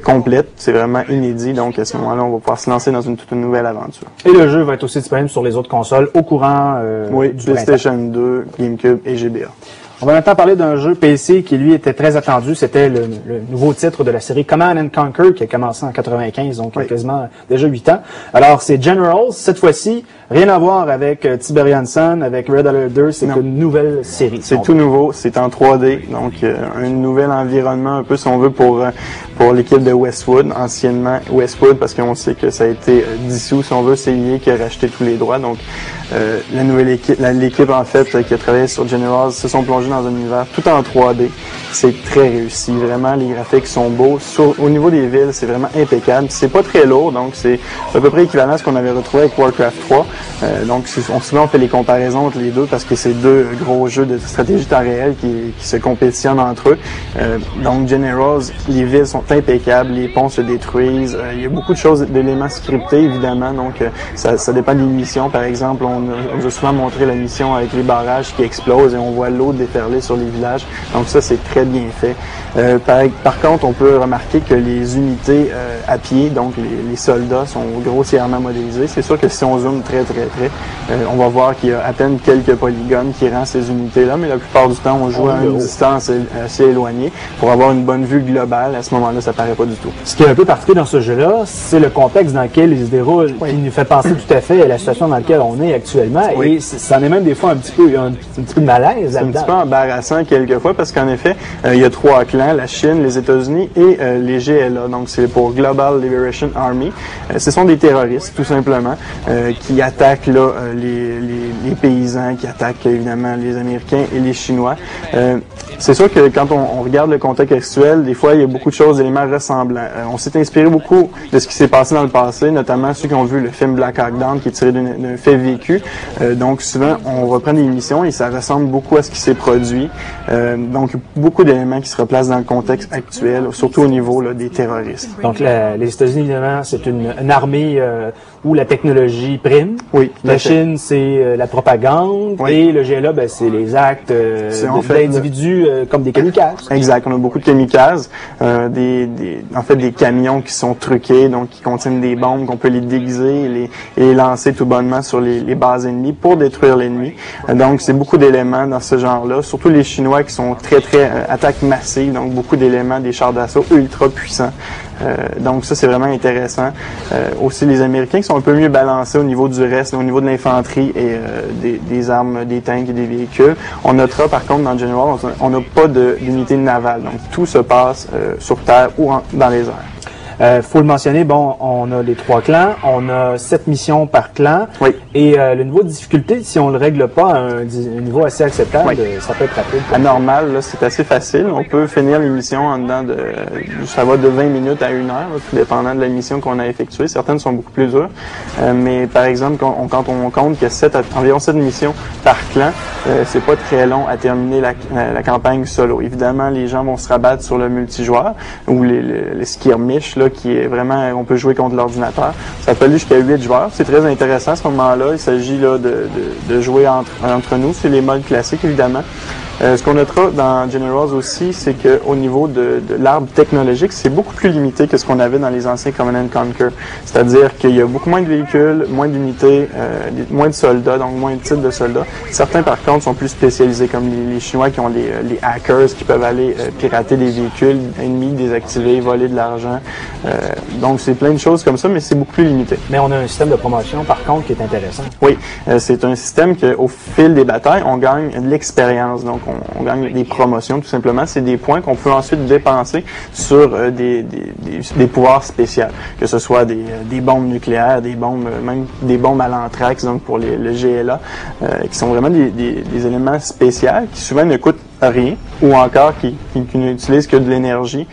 S2: complète. C'est vraiment inédit. Donc, à ce moment-là, on va pouvoir se lancer dans toute une nouvelle aventure.
S1: Et le jeu va être aussi disponible sur les autres consoles au courant du
S2: PlayStation 2, GameCube et GBA.
S1: On va maintenant parler d'un jeu PC qui, lui, était très attendu. C'était le nouveau titre de la série Command & Conquer qui a commencé en 95, donc il y a quasiment déjà 8 ans. Alors, c'est Generals. Cette fois-ci, rien à voir avec Tiberian Sun, avec Red Alert 2. C'est une nouvelle série.
S2: C'est tout nouveau. C'est en 3D. Donc, un nouvel environnement un peu, si on veut, pour l'équipe de Westwood, anciennement Westwood, parce qu'on sait que ça a été dissous, si on veut. C'est EA qui a racheté tous les droits. Donc, la nouvelle équipe, l'équipe, en fait, qui a travaillé sur Generals, se sont plongés dans un univers tout en 3D. C'est très réussi. Vraiment, les graphiques sont beaux. Au niveau des villes, c'est vraiment impeccable. C'est pas très lourd, donc c'est à peu près équivalent à ce qu'on avait retrouvé avec Warcraft 3. Donc, souvent, on fait les comparaisons entre les deux parce que c'est deux gros jeux de stratégie temps réel qui se compétitionnent entre eux. Donc, Generals, les villes sont impeccables, les ponts se détruisent. Il y a beaucoup de choses, d'éléments scriptés, évidemment. Donc, ça dépend des missions. Par exemple, on nous a souvent montré la mission avec les barrages qui explosent et on voit l'eau
S7: déferler sur les villages. Donc ça, c'est très bien fait. Par contre, on peut remarquer que les unités à pied, donc les soldats, sont grossièrement modélisés. C'est sûr que si on zoome très, on va voir qu'il y a à peine quelques polygones qui rendent ces unités-là, mais la plupart du temps, on joue à une distance assez éloignée pour avoir une bonne vue globale. À ce moment-là, ça paraît pas du tout.
S1: Ce qui est un peu particulier dans ce jeu-là, c'est le contexte dans lequel il se déroule, qui nous fait penser tout à fait à la situation dans laquelle on est actuellement. Et ça en est même des fois un petit peu de malaise.
S7: C'est un petit peu embarrassant quelquefois parce qu'en effet, il y a 3 clans, la Chine, les États-Unis et les GLA. Donc c'est pour Global Liberation Army. Ce sont des terroristes, tout simplement, qui attaquent là, les paysans, qui attaquent évidemment les Américains et les Chinois. C'est sûr que quand on regarde le contexte actuel, des fois, il y a beaucoup de choses, d'éléments ressemblants. On s'est inspiré beaucoup de ce qui s'est passé dans le passé, notamment ceux qui ont vu le film Black Hawk Down, qui est tiré d'un fait vécu. Donc, souvent, on reprend des émissions et ça ressemble beaucoup à ce qui s'est produit. Donc, beaucoup d'éléments qui se replacent dans le contexte actuel, surtout au niveau là, des terroristes.
S1: Donc, les États-Unis, évidemment, c'est une armée où la technologie prime.
S7: Oui.
S1: La Chine, c'est la propagande.
S7: Oui.
S1: Et le GLA, ben, c'est les actes d'individus comme des kamikazes.
S7: Exact. On a beaucoup de kamikazes, en fait des camions qui sont truqués, donc qui contiennent des bombes qu'on peut les déguiser et les lancer tout bonnement sur les bases ennemies pour détruire l'ennemi. Donc c'est beaucoup d'éléments dans ce genre-là, surtout les Chinois qui sont très attaques massives, donc beaucoup d'éléments, des chars d'assaut ultra puissants. Donc ça c'est vraiment intéressant. Aussi les Américains qui sont un peu mieux balancés au niveau du reste, au niveau de l'infanterie et des armes, des tanks et des véhicules. On notera par contre dans General, on n'a pas d'unité navale, donc tout se passe sur terre ou dans les airs.
S1: Faut le mentionner, bon, on a les 3 clans, on a 7 missions par clan.
S7: Oui.
S1: Et le niveau de difficulté, si on le règle pas à un niveau assez acceptable, ça peut être rapide.
S7: À normal, là, c'est assez facile. On peut finir l'émission en dedans ça va de 20 minutes à 1 heure, là, tout dépendant de la mission qu'on a effectuée. Certaines sont beaucoup plus dures. Mais par exemple, quand on compte qu'il y a environ 7 missions par clan, c'est pas très long à terminer la campagne solo. Évidemment, les gens vont se rabattre sur le multijoueur ou les skirmish, là, qui est vraiment, on peut jouer contre l'ordinateur. Ça peut aller jusqu'à 8 joueurs. C'est très intéressant à ce moment-là. Il s'agit là de jouer entre nous. C'est les modes classiques, évidemment. Ce qu'on notera dans Generals aussi, c'est qu'au niveau de l'arbre technologique, c'est beaucoup plus limité que ce qu'on avait dans les anciens Command & Conquer. C'est-à-dire qu'il y a beaucoup moins de véhicules, moins d'unités, moins de soldats, donc moins de types de soldats. Certains, par contre, sont plus spécialisés, comme les Chinois qui ont les hackers qui peuvent aller pirater des véhicules ennemis, désactiver, voler de l'argent. Donc, c'est plein de choses comme ça, mais c'est beaucoup plus limité.
S1: Mais on a un système de promotion, par contre, qui est intéressant.
S7: Oui, c'est un système qu'au fil des batailles, on gagne de l'expérience. Donc, on gagne des promotions, tout simplement. C'est des points qu'on peut ensuite dépenser sur des pouvoirs spéciaux, que ce soit des bombes nucléaires, même des bombes à l'anthrax, donc pour le GLA, qui sont vraiment des éléments spéciaux qui souvent ne coûtent rien ou encore qui n'utilisent que de l'énergie.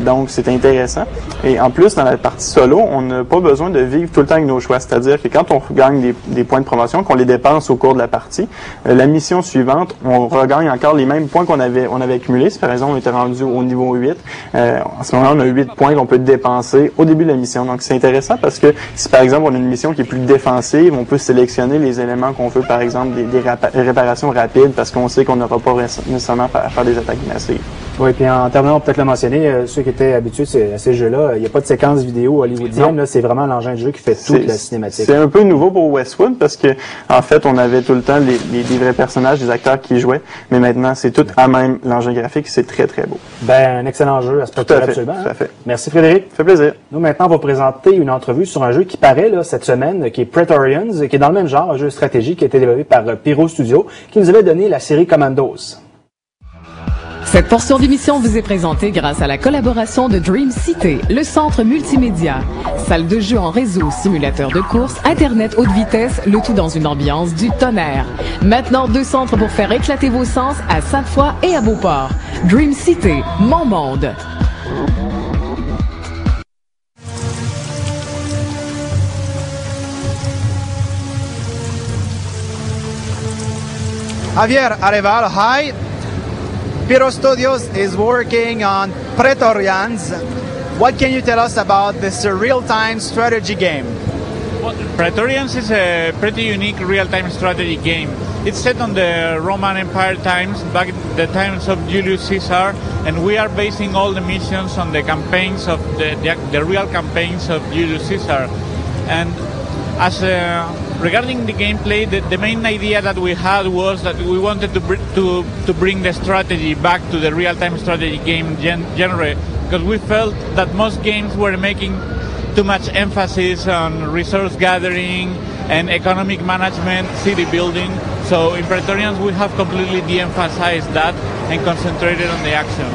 S7: Donc, c'est intéressant. Et en plus, dans la partie solo, on n'a pas besoin de vivre tout le temps avec nos choix. C'est-à-dire que quand on gagne des points de promotion, qu'on les dépense au cours de la partie, la mission suivante, on regagne encore les mêmes points qu'on avait accumulés. Si par exemple, on était rendu au niveau 8, en ce moment, on a 8 points qu'on peut dépenser au début de la mission. Donc, c'est intéressant parce que si par exemple, on a une mission qui est plus défensive, on peut sélectionner les éléments qu'on veut, par exemple, des réparations rapides parce qu'on sait qu'on n'aura pas nécessairement à faire des attaques massives.
S1: Oui, puis en terminant, peut-être le mentionner, ceux qui étaient habitués à ces jeux-là, il n'y a pas de séquence vidéo hollywoodienne, là, c'est vraiment l'engin de jeu qui fait toute la cinématique.
S7: C'est un peu nouveau pour Westwood parce que, en fait, on avait tout le temps des vrais personnages, des acteurs qui jouaient, mais maintenant, c'est tout à même l'engin graphique, c'est très, très beau.
S1: Ben, un excellent jeu à ce
S7: tout à fait,
S1: absolument.
S7: Tout à fait.
S1: Merci Frédéric.
S7: Ça fait plaisir.
S1: Nous, maintenant, on va présenter une entrevue sur un jeu qui paraît, là, cette semaine, qui est Praetorians, qui est dans le même genre, un jeu stratégique qui a été développé par Pyro Studio, qui nous avait donné la série Commandos.
S3: Cette portion d'émission vous est présentée grâce à la collaboration de Dream City, le centre multimédia. Salle de jeu en réseau, simulateur de course, Internet haute vitesse, le tout dans une ambiance du tonnerre. Maintenant, 2 centres pour faire éclater vos sens à Sainte-Foy et à Beauport. Dream City, mon monde.
S8: Javier Arevalo, hi. Pyro Studios is working on Praetorians. What can you tell us about this real-time strategy game?
S9: Praetorians is a pretty unique real-time strategy game. It's set on the Roman Empire times, back in the times of Julius Caesar, and we are basing all the missions on the campaigns of the real campaigns of Julius Caesar. And as regarding the gameplay, the main idea that we had was that we wanted to bring the strategy back to the real-time strategy game genre, because we felt that most games were making too much emphasis on resource gathering and economic management, city building. So in Praetorians we have completely de-emphasized that and concentrated on the action.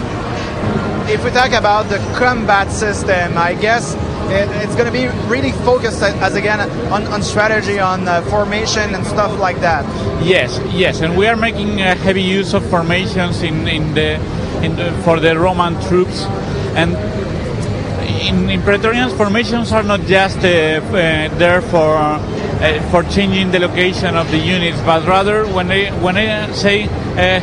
S8: If we talk about the combat system, I guess it's going to be really focused as again on strategy, on formation and stuff like that.
S9: Yes, and we are making a heavy use of formations for the Roman troops. And in Praetorians, formations are not just there for changing the location of the units, but rather when I say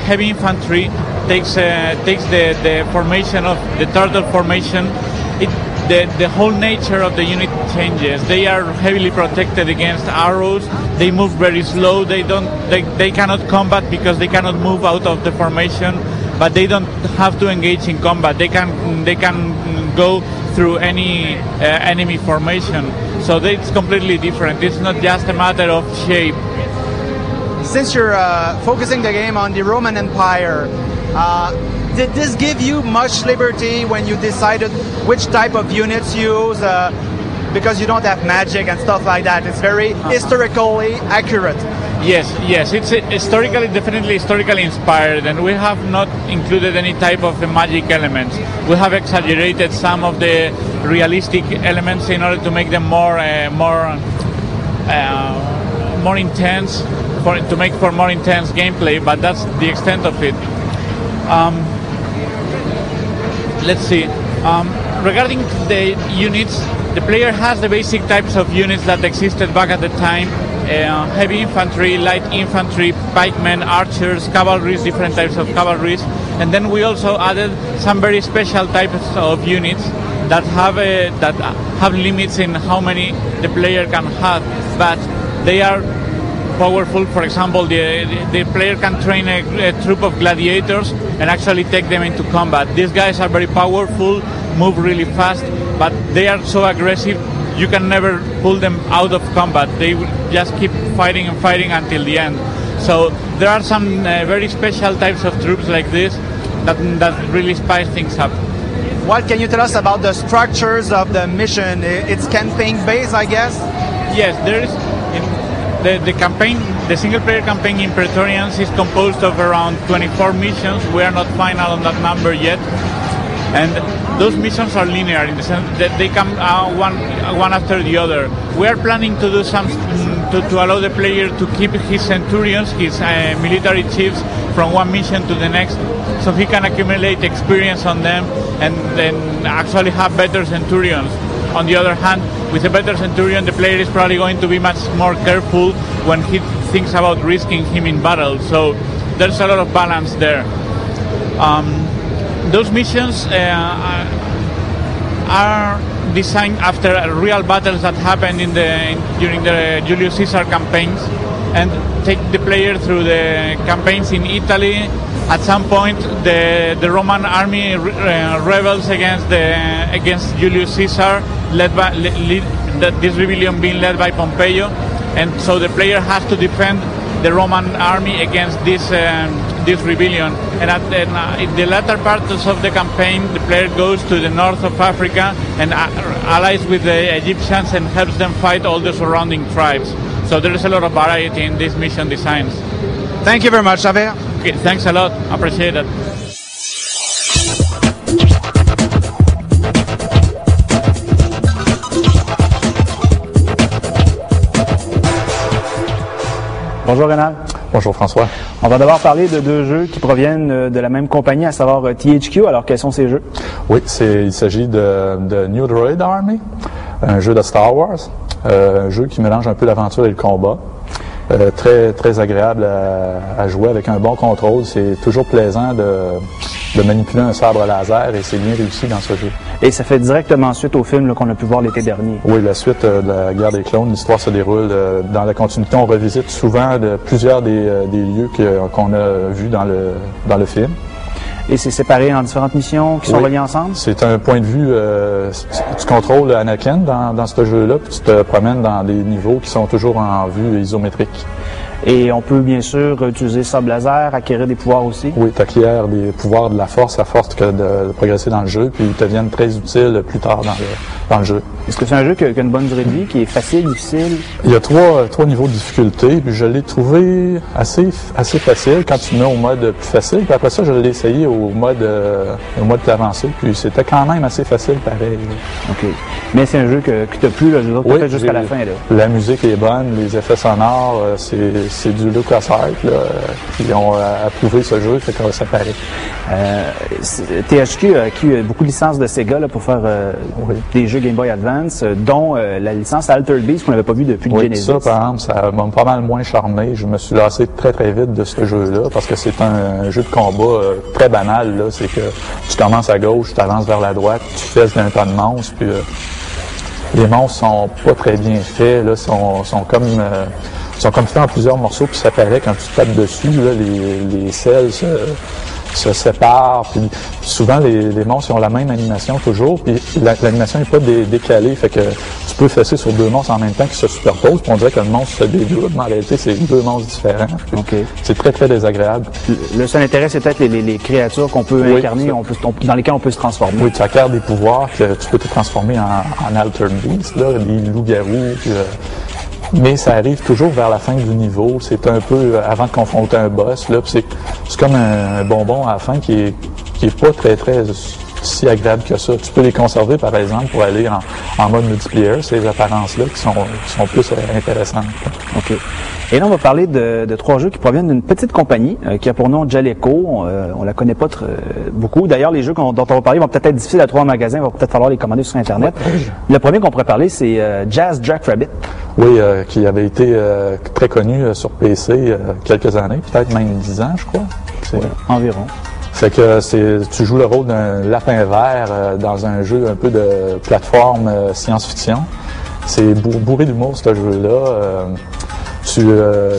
S9: heavy infantry takes the formation of the turtle formation, the whole nature of the unit changes. They are heavily protected against arrows. They move very slow. They cannot combat because they cannot move out of the formation, but they don't have to engage in combat. They can go through any enemy formation. So it's completely different. It's not just a matter of shape.
S8: Since you're focusing the game on the Roman Empire, did this give you much liberty when you decided which type of units you use? Because you don't have magic and stuff like that. It's very historically accurate.
S9: Yes, it's definitely historically inspired, and we have not included any type of magic elements. We have exaggerated some of the realistic elements in order to make them more intense, to make for more intense gameplay. But that's the extent of it. Let's see. Regarding the units, the player has the basic types of units that existed back at the time. Heavy infantry, light infantry, pikemen, archers, cavalry, different types of cavalry, and then we also added some very special types of units that have limits in how many the player can have, but they are powerful. For example, the player can train a troop of gladiators and actually take them into combat. These guys are very powerful, move really fast, but they are so aggressive you can never pull them out of combat. They will just keep fighting and fighting until the end. So there are some very special types of troops like this that really spice things up.
S8: What can you tell us about the structures of the mission? It's campaign based, I guess?
S9: Yes, there is. The campaign, the single player campaign in Praetorians is composed of around 24 missions. We are not final on that number yet. And those missions are linear in the sense that they come one after the other. We are planning to do some to allow the player to keep his centurions, his military chiefs, from one mission to the next, so he can accumulate experience on them and then actually have better centurions. On the other hand, with a better centurion, the player is probably going to be much more careful when he thinks about risking him in battle. So there's a lot of balance there. Those missions are designed after real battles that happened during the Julius Caesar campaigns, and take the player through the campaigns in Italy. At some point, the Roman army rebels against Julius Caesar, this rebellion being led by Pompeo, and so the player has to defend the Roman army against this rebellion. And in the latter parts of the campaign, the player goes to the north of Africa and allies with the Egyptians and helps them fight all the surrounding tribes. So there is a lot of variety in these mission designs.
S8: Thank you very much, Javier.
S9: Okay, thanks a lot. Appreciate it.
S1: Bonjour Rénal.
S10: Bonjour François.
S1: On va d'abord parler de deux jeux qui proviennent de la même compagnie, à savoir THQ. Alors, quels sont ces jeux?
S10: Oui, il s'agit de New Droid Army, un jeu de Star Wars, un jeu qui mélange un peu l'aventure et le combat. Très agréable à jouer avec un bon contrôle. C'est toujours plaisant de manipuler un sabre laser et c'est bien réussi dans ce jeu.
S1: Et ça fait directement suite au film qu'on a pu voir l'été dernier.
S10: Oui, la suite de la guerre des clones, l'histoire se déroule dans la continuité. On revisite souvent plusieurs des lieux qu'on a vus dans le film.
S1: Et c'est séparé en différentes missions qui sont reliées ensemble?
S10: C'est un point de vue, tu contrôles Anakin dans ce jeu-là, puis tu te promènes dans des niveaux qui sont toujours en vue isométrique.
S1: Et on peut bien sûr utiliser sable laser, acquérir des pouvoirs aussi?
S10: Oui, tu acquiers des pouvoirs de la force à force de progresser dans le jeu, puis ils te deviennent très utiles plus tard dans le jeu.
S1: Est-ce que c'est un jeu qui a une bonne durée de vie, qui est facile, difficile?
S10: Il y a trois niveaux de difficulté, puis je l'ai trouvé assez facile quand tu mets au mode plus facile, puis après ça, je l'ai essayé au mode plus avancé, puis c'était quand même assez facile pareil.
S1: OK. Mais c'est un jeu qui t'a plu, là, peut-être jusqu'à la fin, là.
S10: La musique est bonne, les effets sonores, c'est du LucasArts, là, qui ont approuvé ce jeu, fait que ça paraît.
S1: THQ a acquis beaucoup de licences de Sega là, pour faire des jeux Game Boy Advance, dont la licence Altered Beast qu'on n'avait pas vu depuis le Genesis.
S10: Ça, par exemple, ça m'a pas mal moins charmé. Je me suis lassé très très vite de ce jeu-là parce que c'est un jeu de combat très banal. Là. C'est que tu commences à gauche, tu avances vers la droite, tu fais un tas de monstres, puis les monstres sont pas très bien faits. Là, sont comme faits en plusieurs morceaux, puis ça paraît quand tu tapes dessus, là, les selles se séparent, puis souvent les monstres ont la même animation toujours, puis l'animation n'est pas décalée, fait que tu peux fesser sur deux monstres en même temps qui se superposent, puis on dirait que le monstre se dédouble, mais en réalité c'est deux monstres différents. C'est très très désagréable.
S1: Le seul intérêt c'est peut-être les créatures qu'on peut incarner, dans lesquelles on peut se transformer.
S10: Oui, tu acquiers des pouvoirs que tu peux te transformer en Altered Beast, là, des loups-garous, mais ça arrive toujours vers la fin du niveau. C'est un peu avant de confronter un boss. Là, c'est comme un bonbon à la fin qui est pas très très si agréable que ça. Tu peux les conserver par exemple pour aller en mode multiplayer, ces apparences-là qui sont plus intéressantes.
S1: OK. Et là, on va parler de trois jeux qui proviennent d'une petite compagnie qui a pour nom Jaleco. On la connaît pas beaucoup. D'ailleurs, les jeux dont on va parler vont peut-être être difficiles à trouver en magasin. Il va peut-être falloir les commander sur Internet. Le premier qu'on pourrait parler, c'est Jazz Jackrabbit.
S10: Oui, qui avait été très connu sur PC quelques années, peut-être même 10 ans, je crois.
S1: Oui, environ.
S10: Fait que tu joues le rôle d'un lapin vert dans un jeu un peu de plateforme science-fiction. C'est bourré d'humour, ce jeu-là.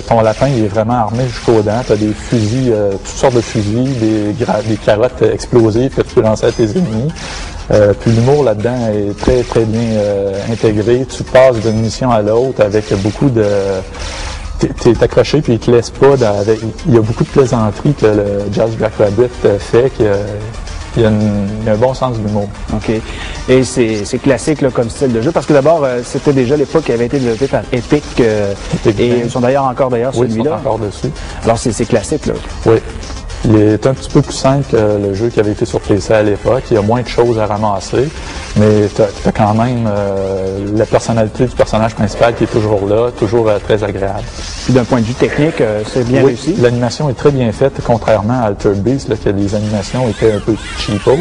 S10: Ton lapin il est vraiment armé jusqu'aux dents. Tu as des fusils, toutes sortes de fusils, des carottes explosives que tu peux lancer à tes ennemis. Puis l'humour là-dedans est très très bien intégré. Tu passes d'une mission à l'autre avec beaucoup de... T'es accroché puis il te laisse pas. Il y a beaucoup de plaisanteries que le Jazz Jackrabbit fait. Il y a un bon sens de l'humour.
S1: OK. Et c'est classique là, comme style de jeu, parce que d'abord, c'était déjà l'époque qui avait été développé par Epic, et ils sont d'ailleurs celui-là.
S10: Oui, ils sont encore dessus.
S1: Alors, c'est classique, là.
S10: Oui. Il est un petit peu plus simple que le jeu qui avait été sur PC à l'époque. Il y a moins de choses à ramasser, mais tu as quand même la personnalité du personnage principal qui est toujours là, toujours très agréable.
S1: Puis d'un point de vue technique, c'est bien réussi?
S10: L'animation est très bien faite, contrairement à Altered Beast, là, que les animations étaient un peu cheapos.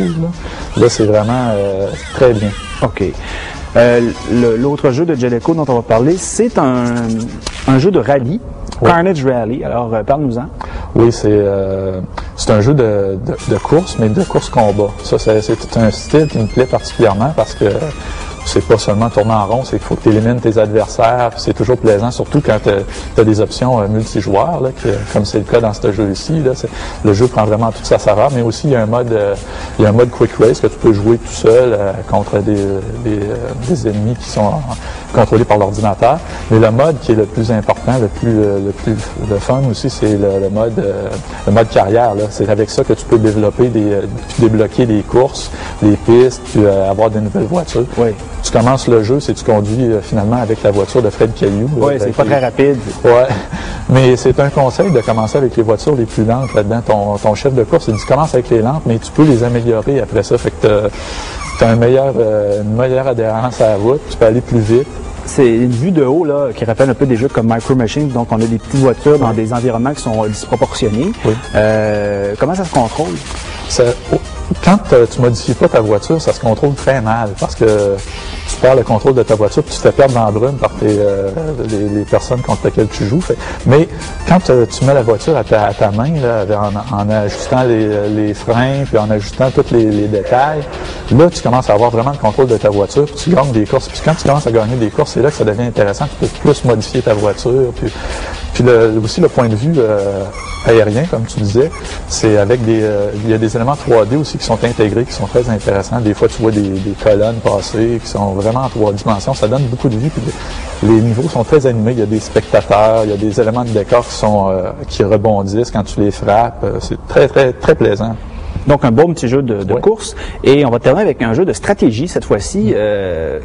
S10: Là c'est vraiment très bien.
S1: OK. L'autre jeu de Jaleco dont on va parler, c'est un jeu de rallye, Carnage Rally. Alors, parle-nous-en.
S10: Oui, c'est un jeu de course, mais de course-combat. Ça, c'est un style qui me plaît particulièrement parce que c'est pas seulement tourner en rond, c'est qu'il faut que tu élimines tes adversaires. C'est toujours plaisant, surtout quand tu as des options multijoueurs, là, comme c'est le cas dans ce jeu-ci. Le jeu prend vraiment toute sa saveur, mais aussi il y a un mode Quick Race que tu peux jouer tout seul contre des ennemis qui sont contrôlés par l'ordinateur. Mais le mode qui est le plus important, le fun aussi, c'est le mode carrière. C'est avec ça que tu peux développer débloquer des courses, des pistes, puis avoir de nouvelles voitures.
S1: Oui.
S10: Tu commences le jeu, tu conduis finalement avec la voiture de Fred Caillou.
S1: Oui, c'est pas très rapide.
S10: Ouais, mais c'est un conseil de commencer avec les voitures les plus lentes là-dedans. Ton chef de course, il dit commence avec les lentes, mais tu peux les améliorer après ça. Fait que t'as une meilleure adhérence à la route, tu peux aller plus vite.
S1: C'est une vue de haut là qui rappelle un peu des jeux comme Micro Machines, donc on a des petites voitures dans des environnements qui sont disproportionnés.
S10: Oui.
S1: Comment ça se contrôle?
S10: quand tu modifies pas ta voiture, ça se contrôle très mal parce que tu perds le contrôle de ta voiture puis tu te perds dans la brume par les personnes contre lesquelles tu joues. Mais quand tu mets la voiture à ta main, là, en ajustant les freins puis en ajustant tous les détails, là, tu commences à avoir vraiment le contrôle de ta voiture puis tu gagnes des courses. Puis quand tu commences à gagner des courses, c'est là que ça devient intéressant. Tu peux plus modifier ta voiture. Puis aussi le point de vue aérien, comme tu disais, c'est avec il y a des éléments 3D aussi qui sont intégrés, qui sont très intéressants. Des fois, tu vois des colonnes passer qui sont vraiment en 3 dimensions. Ça donne beaucoup de vie. Puis les niveaux sont très animés. Il y a des spectateurs, il y a des éléments de décor qui rebondissent quand tu les frappes. C'est très, très, très plaisant.
S1: Donc, un beau petit jeu de course. Et on va terminer avec un jeu de stratégie, cette fois-ci,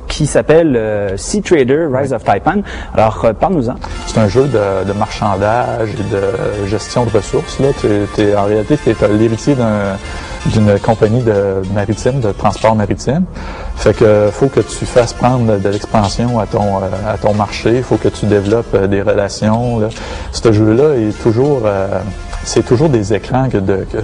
S1: qui s'appelle Sea Trader Rise of Taipan. Alors, parle-nous-en.
S10: C'est un jeu de marchandage et de gestion de ressources. Là, en réalité, tu es l'héritier d'une compagnie maritime, de transport maritime. Fait que faut que tu fasses prendre de l'expansion à ton marché. Il faut que tu développes des relations. Là. Ce jeu-là est toujours... c'est toujours des écrans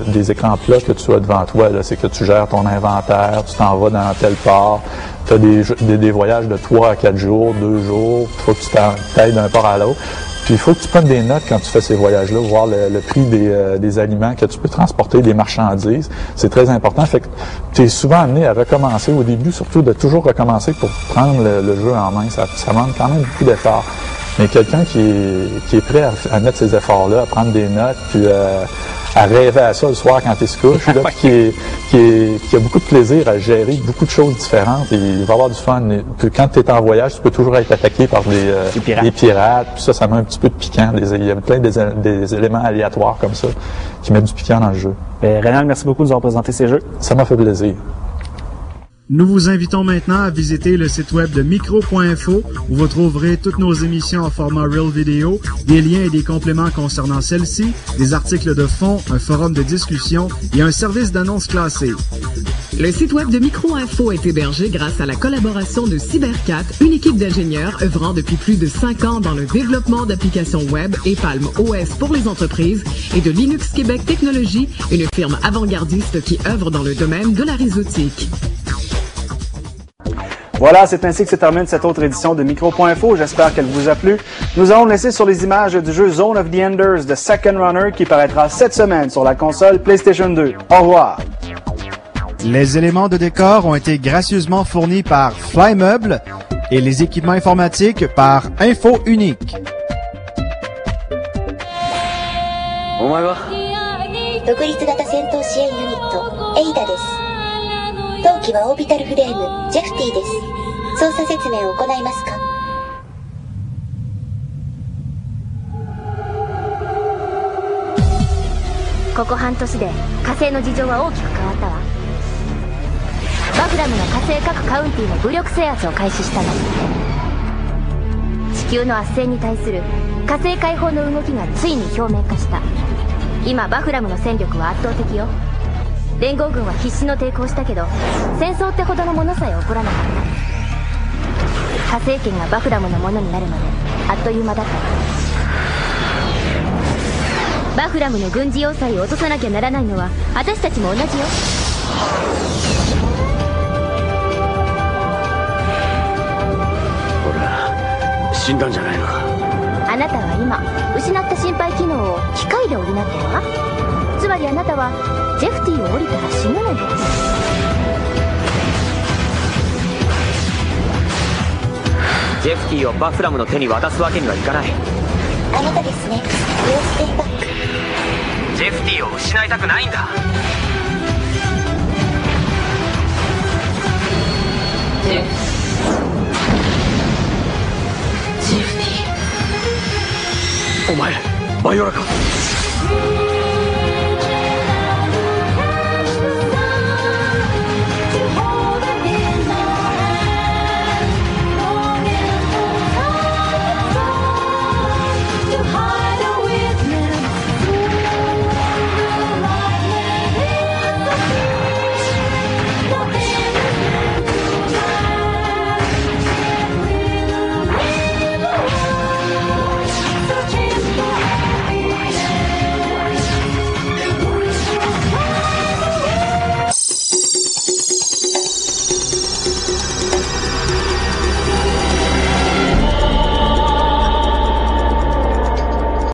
S10: des écrans plats que tu as devant toi. C'est que tu gères ton inventaire, tu t'en vas dans tel port, tu as des voyages de 3 à 4 jours, 2 jours, il faut que tu t'ailles d'un port à l'autre. Puis il faut que tu prennes des notes quand tu fais ces voyages-là, voir le prix des aliments que tu peux transporter, des marchandises. C'est très important. Fait que tu es souvent amené à recommencer au début, surtout de toujours recommencer pour prendre le jeu en main. Ça demande quand même beaucoup d'efforts. Mais quelqu'un qui est prêt à mettre ces efforts-là, à prendre des notes, puis à rêver à ça le soir quand il se couche, là, puis qui a beaucoup de plaisir à gérer beaucoup de choses différentes, et il va avoir du fun. Puis quand tu es en voyage, tu peux toujours être attaqué par des pirates, puis ça met un petit peu de piquant. Il y a plein des éléments aléatoires comme ça qui mettent du piquant dans le jeu.
S1: Rénal, merci beaucoup de nous avoir présenté ces jeux.
S10: Ça m'a fait plaisir.
S11: Nous vous invitons maintenant à visiter le site web de micro.info où vous trouverez toutes nos émissions en format Real Video, des liens et des compléments concernant celles-ci, des articles de fond, un forum de discussion et un service d'annonce classé.
S3: Le site web de Micro.info est hébergé grâce à la collaboration de Cybercat, une équipe d'ingénieurs œuvrant depuis plus de 5 ans dans le développement d'applications web et Palm OS pour les entreprises, et de Linux Québec Technologies, une firme avant-gardiste qui œuvre dans le domaine de la réseautique.
S1: Voilà, c'est ainsi que se termine cette autre édition de Micro.info. J'espère qu'elle vous a plu. Nous allons laisser sur les images du jeu Zone of the Enders de Second Runner qui paraîtra cette semaine sur la console PlayStation 2. Au revoir.
S11: Les éléments de décor ont été gracieusement fournis par Flymeuble et les équipements informatiques par Info Unique.
S12: 独立型戦闘支援ユニット、エイダです。当機はオービタルフレーム、ジェフティです。操作説明を行いますか？
S13: ここ半年で火星の事情は大きく変わったわ。バフラムが火星各カウンティの武力制圧を開始したの。地球の圧政に対する火星解放の動きがついに表面化した。今バフラムの戦力は圧倒的よ。連合軍は必死の抵抗したけど戦争ってほどのものさえ起こらなかった。火星圏がバフラムのものになるまであっという間だったわ。バフラムの軍事要塞を落とさなきゃならないのは私たちも同じよ。
S14: 俺ら死んだんじゃないのか。
S13: あなたは今失った心肺機能を機械で補ってるわ。つまりあなたはジェフティを降りたら死ぬのよ。
S14: ジェフティをバフラムの手に渡すわけにはいかない。
S12: あなたですね、ヨーステンバック。
S14: ジェフティを失いたくないんだ。
S12: ジェフティ。
S14: お前バイオラか。